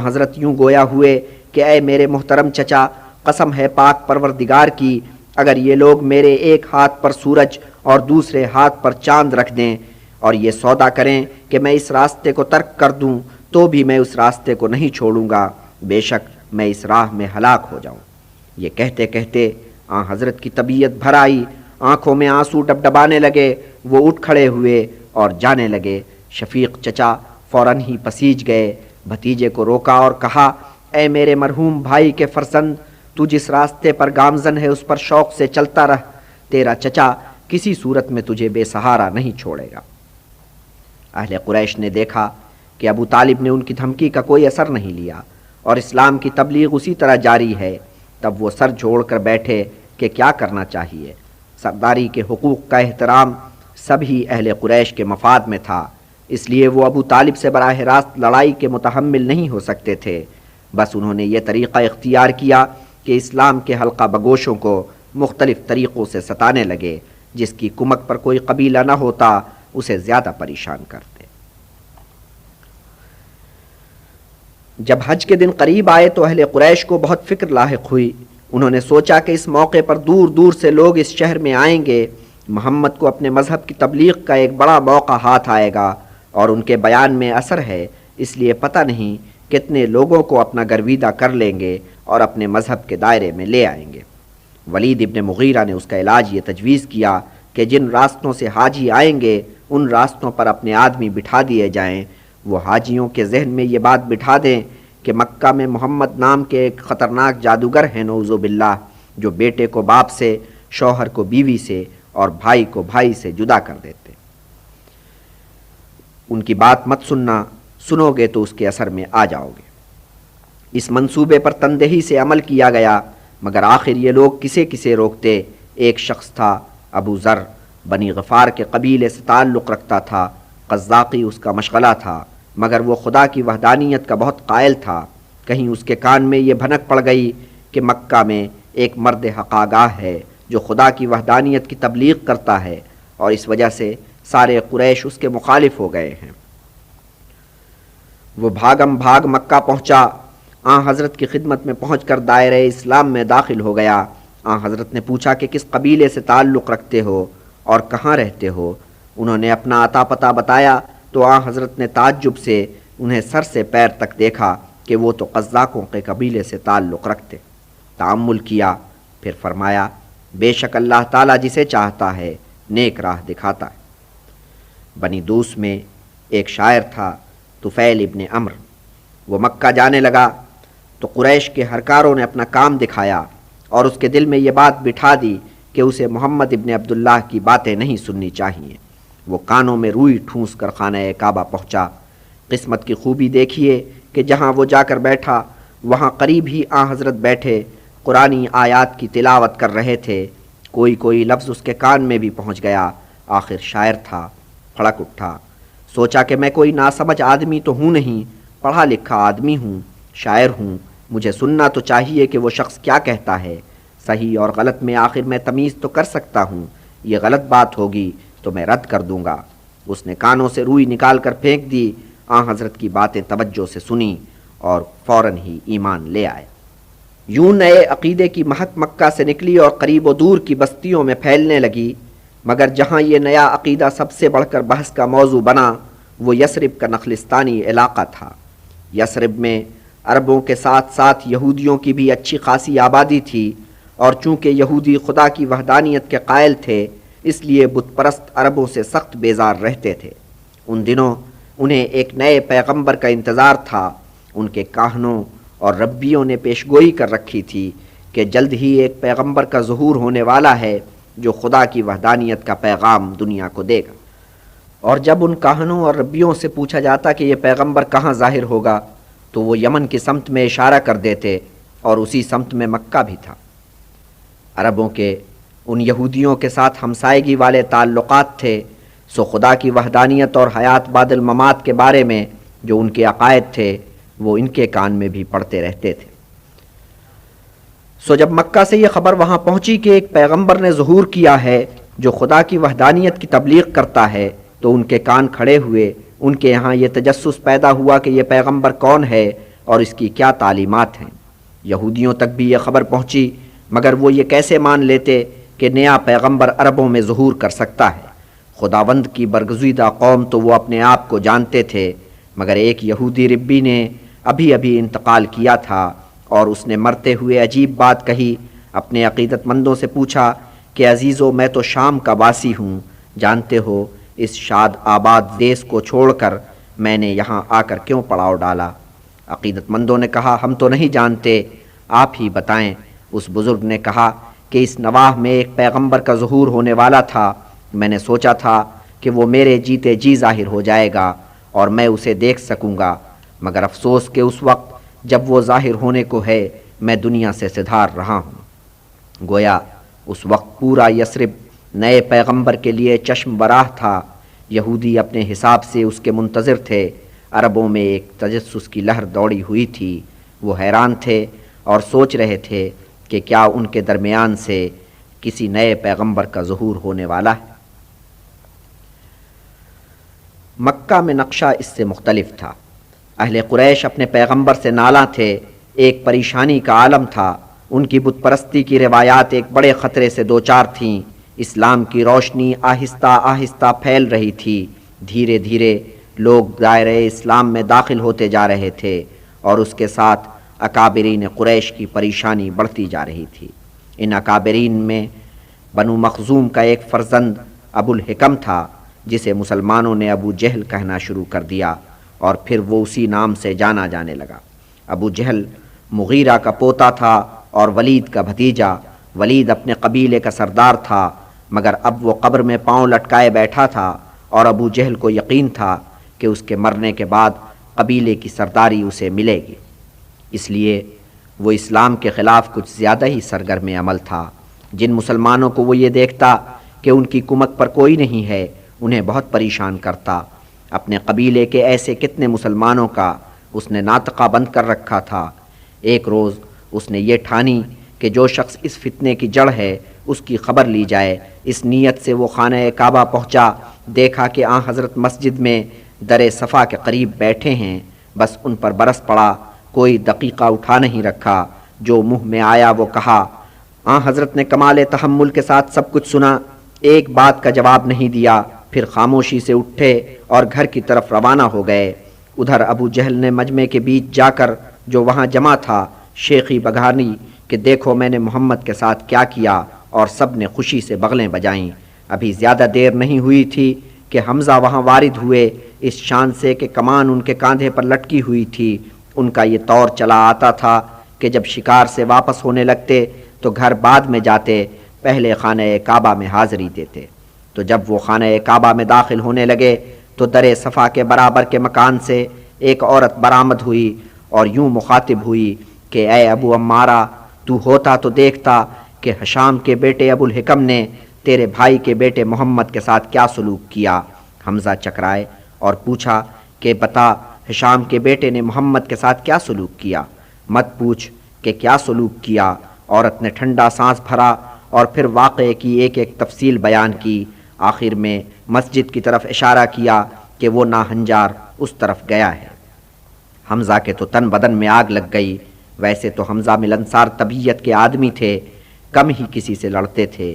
S1: حضرت یوں گویا ہوئے کہ اے میرے محترم چچا، قسم ہے پاک پروردگار کی، اگر یہ لوگ میرے ایک ہاتھ پر سورج اور دوسرے ہاتھ پر چاند رکھ دیں اور یہ سودا کریں کہ میں اس راستے کو ترک کر دوں، تو بھی میں اس راستے کو نہیں چھوڑوں گا، بے شک میں اس راہ میں ہلاک ہو جاؤں۔ یہ کہتے کہتے حضرت کی طبیعت بھر آئی، آنکھوں میں آنسو ڈبڈبانے لگے، وہ اٹھ کھڑے ہوئے اور جانے لگے۔ شفیق چچا فوراً ہی پسیج گئے، بھتیجے کو روکا اور کہا اے میرے مرحوم بھائی کے فرزند، تو جس راستے پر گامزن ہے اس پر شوق سے چلتا رہ، تیرا چچا کسی صورت میں تجھے بے سہارا نہیں چھوڑے گا۔ اہل قریش نے دیکھا کہ ابو طالب نے ان کی دھمکی کا کوئی اثر نہیں لیا اور اسلام کی تبلیغ اسی طرح جاری ہے، تب وہ سر جوڑ کر بیٹھے کہ کیا کرنا چاہیے۔ سرداری کے حقوق کا احترام سبھی اہل قریش کے مفاد میں تھا، اس لیے وہ ابو طالب سے براہ راست لڑائی کے متحمل نہیں ہو سکتے تھے۔ بس انہوں نے یہ طریقہ اختیار کیا کہ اسلام کے حلقہ بگوشوں کو مختلف طریقوں سے ستانے لگے، جس کی کمک پر کوئی قبیلہ نہ ہوتا اسے زیادہ پریشان کرتے۔ جب حج کے دن قریب آئے تو اہل قریش کو بہت فکر لاحق ہوئی۔ انہوں نے سوچا کہ اس موقع پر دور دور سے لوگ اس شہر میں آئیں گے، محمد کو اپنے مذہب کی تبلیغ کا ایک بڑا موقع ہاتھ آئے گا اور ان کے بیان میں اثر ہے، اس لیے پتہ نہیں کتنے لوگوں کو اپنا گرویدہ کر لیں گے اور اپنے مذہب کے دائرے میں لے آئیں گے۔ ولید ابن مغیرہ نے اس کا علاج یہ تجویز کیا کہ جن راستوں سے حاجی آئیں گے ان راستوں پر اپنے آدمی بٹھا دیے جائیں۔ وہ حاجیوں کے ذہن میں یہ بات بٹھا دیں کہ مکہ میں محمد نام کے ایک خطرناک جادوگر ہیں نعوذ باللہ، جو بیٹے کو باپ سے، شوہر کو بیوی سے اور بھائی کو بھائی سے جدا کر دیتے۔ ان کی بات مت سننا، سنو گے تو اس کے اثر میں آ جاؤ گے۔ اس منصوبے پر تندہی سے عمل کیا گیا، مگر آخر یہ لوگ کسے کسے روکتے۔ ایک شخص تھا ابو ذر، بنی غفار کے قبیلے سے تعلق رکھتا تھا، قزاقی اس کا مشغلہ تھا، مگر وہ خدا کی وحدانیت کا بہت قائل تھا۔ کہیں اس کے کان میں یہ بھنک پڑ گئی کہ مکہ میں ایک مرد حقاگاہ ہے جو خدا کی وحدانیت کی تبلیغ کرتا ہے، اور اس وجہ سے سارے قریش اس کے مخالف ہو گئے ہیں۔ وہ بھاگم بھاگ مکہ پہنچا، حضرت کی خدمت میں پہنچ کر دائرہ اسلام میں داخل ہو گیا۔ حضرت نے پوچھا کہ کس قبیلے سے تعلق رکھتے ہو اور کہاں رہتے ہو؟ انہوں نے اپنا عطا پتہ بتایا تو حضرت نے تعجب سے انہیں سر سے پیر تک دیکھا کہ وہ تو قزاقوں کے قبیلے سے تعلق رکھتے۔ تأمل کیا، پھر فرمایا بے شک اللہ تعالیٰ جسے چاہتا ہے نیک راہ دکھاتا ہے۔ بنی دوس میں ایک شاعر تھا طفیل ابن عمرو، وہ مکہ جانے لگا تو قریش کے ہرکاروں نے اپنا کام دکھایا اور اس کے دل میں یہ بات بٹھا دی کہ اسے محمد ابن عبداللہ کی باتیں نہیں سننی چاہیے۔ وہ کانوں میں روئی ٹھونس کر خانہ کعبہ پہنچا۔ قسمت کی خوبی دیکھیے کہ جہاں وہ جا کر بیٹھا وہاں قریب ہی حضرت بیٹھے قرآنی آیات کی تلاوت کر رہے تھے۔ کوئی لفظ اس کے کان میں بھی پہنچ گیا۔ آخر شاعر تھا، پھڑک اٹھا، سوچا کہ میں کوئی ناسمجھ آدمی تو ہوں نہیں، پڑھا لکھا آدمی ہوں، شاعر ہوں، مجھے سننا تو چاہیے کہ وہ شخص کیا کہتا ہے۔ صحیح اور غلط میں آخر میں تمیز تو کر سکتا ہوں، یہ غلط بات ہوگی تو میں رد کر دوں گا۔ اس نے کانوں سے روئی نکال کر پھینک دی۔ حضرت کی باتیں توجہ سے سنی اور فوراً ہی ایمان لے آئے۔ یوں نئے عقیدے کی مہک مکہ سے نکلی اور قریب و دور کی بستیوں میں پھیلنے لگی، مگر جہاں یہ نیا عقیدہ سب سے بڑھ کر بحث کا موضوع بنا وہ یثرب کا نخلستانی علاقہ تھا۔ یثرب میں عربوں کے ساتھ ساتھ یہودیوں کی بھی اچھی خاصی آبادی تھی، اور چونکہ یہودی خدا کی وحدانیت کے قائل تھے اس لیے بت پرست عربوں سے سخت بیزار رہتے تھے۔ ان دنوں انہیں ایک نئے پیغمبر کا انتظار تھا۔ ان کے کاہنوں اور ربیوں نے پیشگوئی کر رکھی تھی کہ جلد ہی ایک پیغمبر کا ظہور ہونے والا ہے جو خدا کی وحدانیت کا پیغام دنیا کو دے گا۔ اور جب ان کاہنوں اور ربیوں سے پوچھا جاتا کہ یہ پیغمبر کہاں ظاہر ہوگا تو وہ یمن کی سمت میں اشارہ کر دیتے، اور اسی سمت میں مکہ بھی تھا۔ عربوں کے ان یہودیوں کے ساتھ ہمسائیگی والے تعلقات تھے، سو خدا کی وحدانیت اور حیات بعد الممات کے بارے میں جو ان کے عقائد تھے وہ ان کے کان میں بھی پڑتے رہتے تھے۔ سو جب مکہ سے یہ خبر وہاں پہنچی کہ ایک پیغمبر نے ظہور کیا ہے جو خدا کی وحدانیت کی تبلیغ کرتا ہے تو ان کے کان کھڑے ہوئے۔ ان کے یہاں یہ تجسس پیدا ہوا کہ یہ پیغمبر کون ہے اور اس کی کیا تعلیمات ہیں۔ یہودیوں تک بھی یہ خبر پہنچی، مگر وہ یہ کیسے مان لیتے کہ نیا پیغمبر عربوں میں ظہور کر سکتا ہے۔ خداوند کی برگزیدہ قوم تو وہ اپنے آپ کو جانتے تھے، مگر ایک یہودی ربی نے ابھی انتقال کیا تھا اور اس نے مرتے ہوئے عجیب بات کہی۔ اپنے عقیدت مندوں سے پوچھا کہ عزیزو، میں تو شام کا باسی ہوں، جانتے ہو اس شاد آباد دیس کو چھوڑ کر میں نے یہاں آ کر کیوں پڑاؤ ڈالا؟ عقیدت مندوں نے کہا ہم تو نہیں جانتے، آپ ہی بتائیں۔ اس بزرگ نے کہا کہ اس نواح میں ایک پیغمبر کا ظہور ہونے والا تھا، میں نے سوچا تھا کہ وہ میرے جیتے جی ظاہر ہو جائے گا اور میں اسے دیکھ سکوں گا، مگر افسوس کہ اس وقت جب وہ ظاہر ہونے کو ہے میں دنیا سے سدھار رہا ہوں۔ گویا اس وقت پورا یثرب نئے پیغمبر کے لیے چشم براہ تھا۔ یہودی اپنے حساب سے اس کے منتظر تھے۔ عربوں میں ایک تجسس کی لہر دوڑی ہوئی تھی، وہ حیران تھے اور سوچ رہے تھے کہ کیا ان کے درمیان سے کسی نئے پیغمبر کا ظہور ہونے والا ہے۔ مکہ میں نقشہ اس سے مختلف تھا۔ اہل قریش اپنے پیغمبر سے نالاں تھے، ایک پریشانی کا عالم تھا۔ ان کی بت پرستی کی روایات ایک بڑے خطرے سے دوچار تھیں۔ اسلام کی روشنی آہستہ آہستہ پھیل رہی تھی، دھیرے دھیرے لوگ دائرہ اسلام میں داخل ہوتے جا رہے تھے اور اس کے ساتھ اکابرین قریش کی پریشانی بڑھتی جا رہی تھی۔ ان اکابرین میں بنو مخزوم کا ایک فرزند ابو الحکم تھا، جسے مسلمانوں نے ابو جہل کہنا شروع کر دیا اور پھر وہ اسی نام سے جانا جانے لگا۔ ابو جہل مغیرہ کا پوتا تھا اور ولید کا بھتیجا۔ ولید اپنے قبیلے کا سردار تھا، مگر اب وہ قبر میں پاؤں لٹکائے بیٹھا تھا اور ابو جہل کو یقین تھا کہ اس کے مرنے کے بعد قبیلے کی سرداری اسے ملے گی، اس لیے وہ اسلام کے خلاف کچھ زیادہ ہی سرگرم عمل تھا۔ جن مسلمانوں کو وہ یہ دیکھتا کہ ان کی کمک پر کوئی نہیں ہے انہیں بہت پریشان کرتا۔ اپنے قبیلے کے ایسے کتنے مسلمانوں کا اس نے ناطقہ بند کر رکھا تھا۔ ایک روز اس نے یہ ٹھانی کہ جو شخص اس فتنے کی جڑ ہے اس کی خبر لی جائے۔ اس نیت سے وہ خانہ کعبہ پہنچا، دیکھا کہ حضرت مسجد میں در صفا کے قریب بیٹھے ہیں، بس ان پر برس پڑا، کوئی دقیقہ اٹھا نہیں رکھا، جو منہ میں آیا وہ کہا۔ حضرت نے کمال تحمل کے ساتھ سب کچھ سنا، ایک بات کا جواب نہیں دیا، پھر خاموشی سے اٹھے اور گھر کی طرف روانہ ہو گئے۔ ادھر ابو جہل نے مجمع کے بیچ جا کر جو وہاں جمع تھا شیخی بگھانی کہ دیکھو میں نے محمد کے ساتھ کیا کیا، اور سب نے خوشی سے بغلیں بجائیں۔ ابھی زیادہ دیر نہیں ہوئی تھی کہ حمزہ وہاں وارد ہوئے، اس شان سے کہ کمان ان کے کاندھے پر لٹکی ہوئی تھی۔ ان کا یہ طور چلا آتا تھا کہ جب شکار سے واپس ہونے لگتے تو گھر بعد میں جاتے پہلے خانہ کعبہ میں حاضری دیتے، تو جب وہ خانہ کعبہ میں داخل ہونے لگے تو در صفا کے برابر کے مکان سے ایک عورت برآمد ہوئی اور یوں مخاطب ہوئی کہ اے ابو عمارہ، تو ہوتا تو دیکھتا کہ ہشام کے بیٹے ابو الحکم نے تیرے بھائی کے بیٹے محمد کے ساتھ کیا سلوک کیا۔ حمزہ چکرائے اور پوچھا کہ بتا ہشام کے بیٹے نے محمد کے ساتھ کیا سلوک کیا؟ مت پوچھ کہ کیا سلوک کیا۔ عورت نے ٹھنڈا سانس بھرا اور پھر واقعے کی ایک ایک تفصیل بیان کی، آخر میں مسجد کی طرف اشارہ کیا کہ وہ ناہنجار اس طرف گیا ہے۔ حمزہ کے تو تن بدن میں آگ لگ گئی۔ ویسے تو حمزہ ملنسار طبیعت کے آدمی تھے، کم ہی کسی سے لڑتے تھے،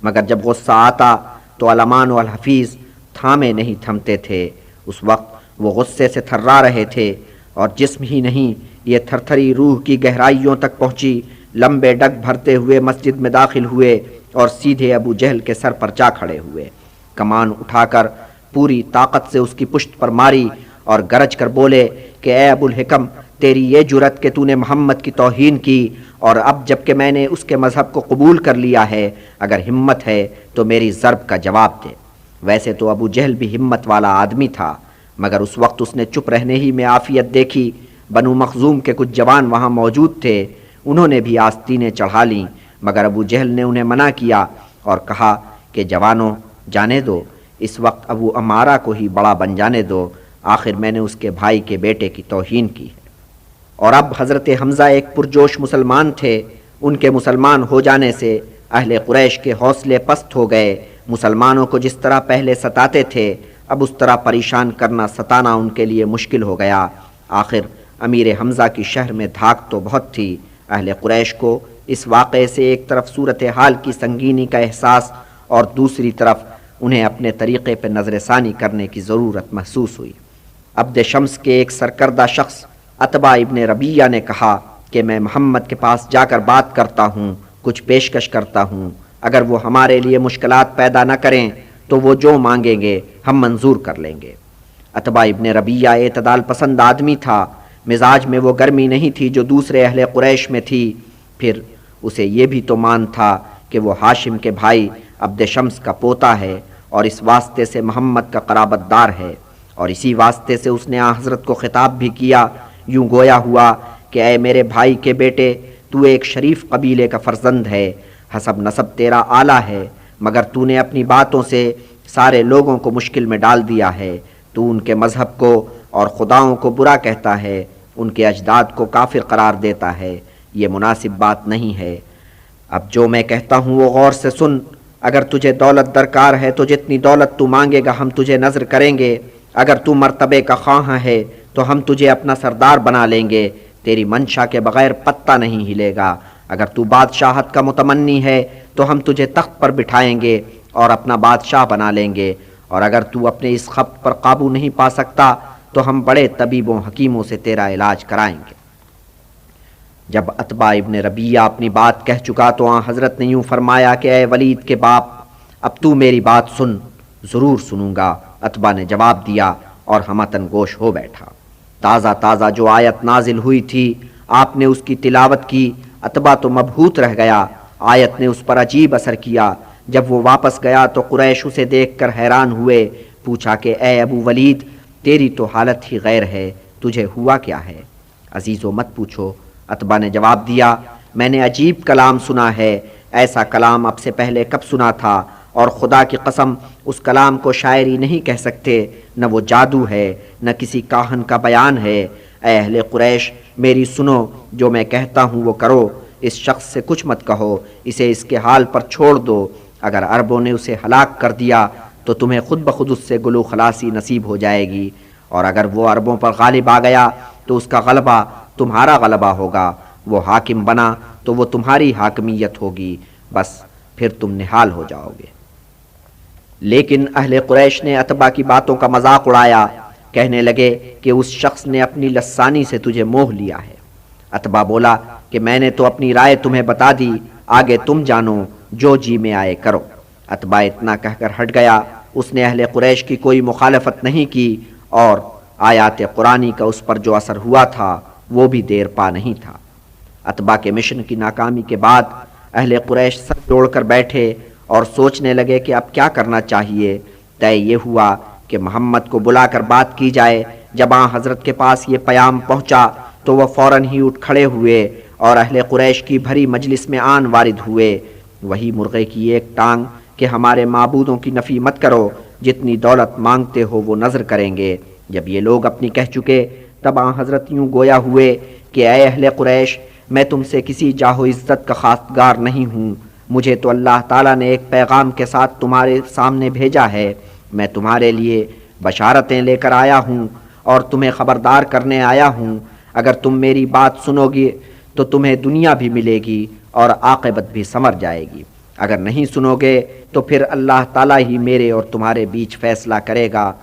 S1: مگر جب غصہ آتا تو علمان و الحفیظ تھامے نہیں تھمتے تھے۔ اس وقت وہ غصے سے تھرا رہے تھے اور جسم ہی نہیں یہ تھرتھری روح کی گہرائیوں تک پہنچی۔ لمبے ڈگ بھرتے ہوئے مسجد میں داخل ہوئے اور سیدھے ابو جہل کے سر پر جا کھڑے ہوئے، کمان اٹھا کر پوری طاقت سے اس کی پشت پر ماری اور گرج کر بولے کہ اے ابو الحکم، تیری یہ جرت کہ تو نے محمد کی توہین کی، اور اب جب کہ میں نے اس کے مذہب کو قبول کر لیا ہے، اگر ہمت ہے تو میری ضرب کا جواب دے۔ ویسے تو ابو جہل بھی ہمت والا آدمی تھا، مگر اس وقت اس نے چپ رہنے ہی میں عافیت دیکھی۔ بنو مخزوم کے کچھ جوان وہاں موجود تھے، انہوں نے بھی آستینیں چڑھا لیں، مگر ابو جہل نے انہیں منع کیا اور کہا کہ جوانوں، جانے دو، اس وقت ابو عمارہ کو ہی بڑا بن جانے دو، آخر میں نے اس کے بھائی کے بیٹے کی توہین کی ہے۔ اور اب حضرت حمزہ ایک پرجوش مسلمان تھے، ان کے مسلمان ہو جانے سے اہل قریش کے حوصلے پست ہو گئے۔ مسلمانوں کو جس طرح پہلے ستاتے تھے، اب اس طرح پریشان کرنا ستانا ان کے لیے مشکل ہو گیا۔ آخر امیر حمزہ کی شہر میں دھاک تو بہت تھی۔ اہل قریش کو اس واقعے سے ایک طرف صورتحال کی سنگینی کا احساس اور دوسری طرف انہیں اپنے طریقے پہ نظر ثانی کرنے کی ضرورت محسوس ہوئی۔ عبد شمس کے ایک سرکردہ شخص عتبہ ابن ربیہ نے کہا کہ میں محمد کے پاس جا کر بات کرتا ہوں، کچھ پیشکش کرتا ہوں، اگر وہ ہمارے لیے مشکلات پیدا نہ کریں تو وہ جو مانگیں گے ہم منظور کر لیں گے۔ عتبہ ابن ربیہ اعتدال پسند آدمی تھا، مزاج میں وہ گرمی نہیں تھی جو دوسرے اہل قریش میں تھی۔ پھر اسے یہ بھی تو مان تھا کہ وہ ہاشم کے بھائی عبد شمس کا پوتا ہے اور اس واسطے سے محمد کا قرابت دار ہے، اور اسی واسطے سے اس نے حضرت کو خطاب بھی کیا، یوں گویا ہوا کہ اے میرے بھائی کے بیٹے، تو ایک شریف قبیلے کا فرزند ہے، حسب نسب تیرا اعلیٰ ہے، مگر تو نے اپنی باتوں سے سارے لوگوں کو مشکل میں ڈال دیا ہے۔ تو ان کے مذہب کو اور خداؤں کو برا کہتا ہے، ان کے اجداد کو کافر قرار دیتا ہے، یہ مناسب بات نہیں ہے۔ اب جو میں کہتا ہوں وہ غور سے سن۔ اگر تجھے دولت درکار ہے تو جتنی دولت تو مانگے گا ہم تجھے نذر کریں گے، اگر تو مرتبے کا خواہاں ہے تو ہم تجھے اپنا سردار بنا لیں گے، تیری منشا کے بغیر پتہ نہیں ہلے گا۔ اگر تو بادشاہت کا متمنی ہے تو ہم تجھے تخت پر بٹھائیں گے اور اپنا بادشاہ بنا لیں گے، اور اگر تو اپنے اس خبط پر قابو نہیں پا سکتا تو ہم بڑے طبیبوں حکیموں سے تیرا علاج کرائیں گے۔ جب عتبہ ابن ربیہ اپنی بات کہہ چکا تو حضرت نے یوں فرمایا کہ اے ولید کے باپ، اب تو میری بات سن۔ ضرور سنوں گا، عتبہ نے جواب دیا اور ہمتن گوش ہو بیٹھا۔ تازہ تازہ جو آیت نازل ہوئی تھی آپ نے اس کی تلاوت کی، عتبہ تو مبہوت رہ گیا۔ آیت نے اس پر عجیب اثر کیا۔ جب وہ واپس گیا تو قریش اسے دیکھ کر حیران ہوئے، پوچھا کہ اے ابو ولید، تیری تو حالت ہی غیر ہے، تجھے ہوا کیا ہے؟ عزیزو مت پوچھو، عتبہ نے جواب دیا، میں نے عجیب کلام سنا ہے، ایسا کلام اب سے پہلے کب سنا تھا، اور خدا کی قسم اس کلام کو شاعری نہیں کہہ سکتے، نہ وہ جادو ہے نہ کسی کاہن کا بیان ہے۔ اے اہل قریش، میری سنو، جو میں کہتا ہوں وہ کرو، اس شخص سے کچھ مت کہو، اسے اس کے حال پر چھوڑ دو۔ اگر عربوں نے اسے ہلاک کر دیا تو تمہیں خود بخود اس سے گلو خلاصی نصیب ہو جائے گی، اور اگر وہ عربوں پر غالب آ گیا تو اس کا غلبہ تمہارا غلبہ ہوگا، وہ حاکم بنا تو وہ تمہاری حاکمیت ہوگی، بس پھر تم نہال ہو جاؤ گے۔ لیکن اہل قریش نے عتبہ کی باتوں کا مذاق اڑایا، کہنے لگے کہ اس شخص نے اپنی لسانی سے تجھے موہ لیا ہے۔ عتبہ بولا کہ میں نے تو اپنی رائے تمہیں بتا دی، آگے تم جانو، جو جی میں آئے کرو۔ عتبہ اتنا کہہ کر ہٹ گیا، اس نے اہل قریش کی کوئی مخالفت نہیں کی، اور آیات قرآنی کا اس پر جو اثر ہوا تھا وہ بھی دیر پا نہیں تھا۔ اتباع کے مشن کی ناکامی کے بعد اہل قریش سر جوڑ کر بیٹھے اور سوچنے لگے کہ اب کیا کرنا چاہیے۔ طے یہ ہوا کہ محمد کو بلا کر بات کی جائے۔ جب آن حضرت کے پاس یہ پیام پہنچا تو وہ فوراً ہی اٹھ کھڑے ہوئے اور اہل قریش کی بھری مجلس میں آن وارد ہوئے۔ وہی مرغے کی ایک ٹانگ کہ ہمارے معبودوں کی نفی مت کرو، جتنی دولت مانگتے ہو وہ نظر کریں گے۔ جب یہ لوگ اپنی کہہ چکے تب آن حضرت یوں گویا ہوئے کہ اے اہل قریش، میں تم سے کسی جاہ و عزت کا خواستگار نہیں ہوں۔ مجھے تو اللہ تعالیٰ نے ایک پیغام کے ساتھ تمہارے سامنے بھیجا ہے۔ میں تمہارے لیے بشارتیں لے کر آیا ہوں اور تمہیں خبردار کرنے آیا ہوں۔ اگر تم میری بات سنو گے تو تمہیں دنیا بھی ملے گی اور عاقبت بھی سنور جائے گی۔ اگر نہیں سنو گے تو پھر اللہ تعالیٰ ہی میرے اور تمہارے بیچ فیصلہ کرے گا۔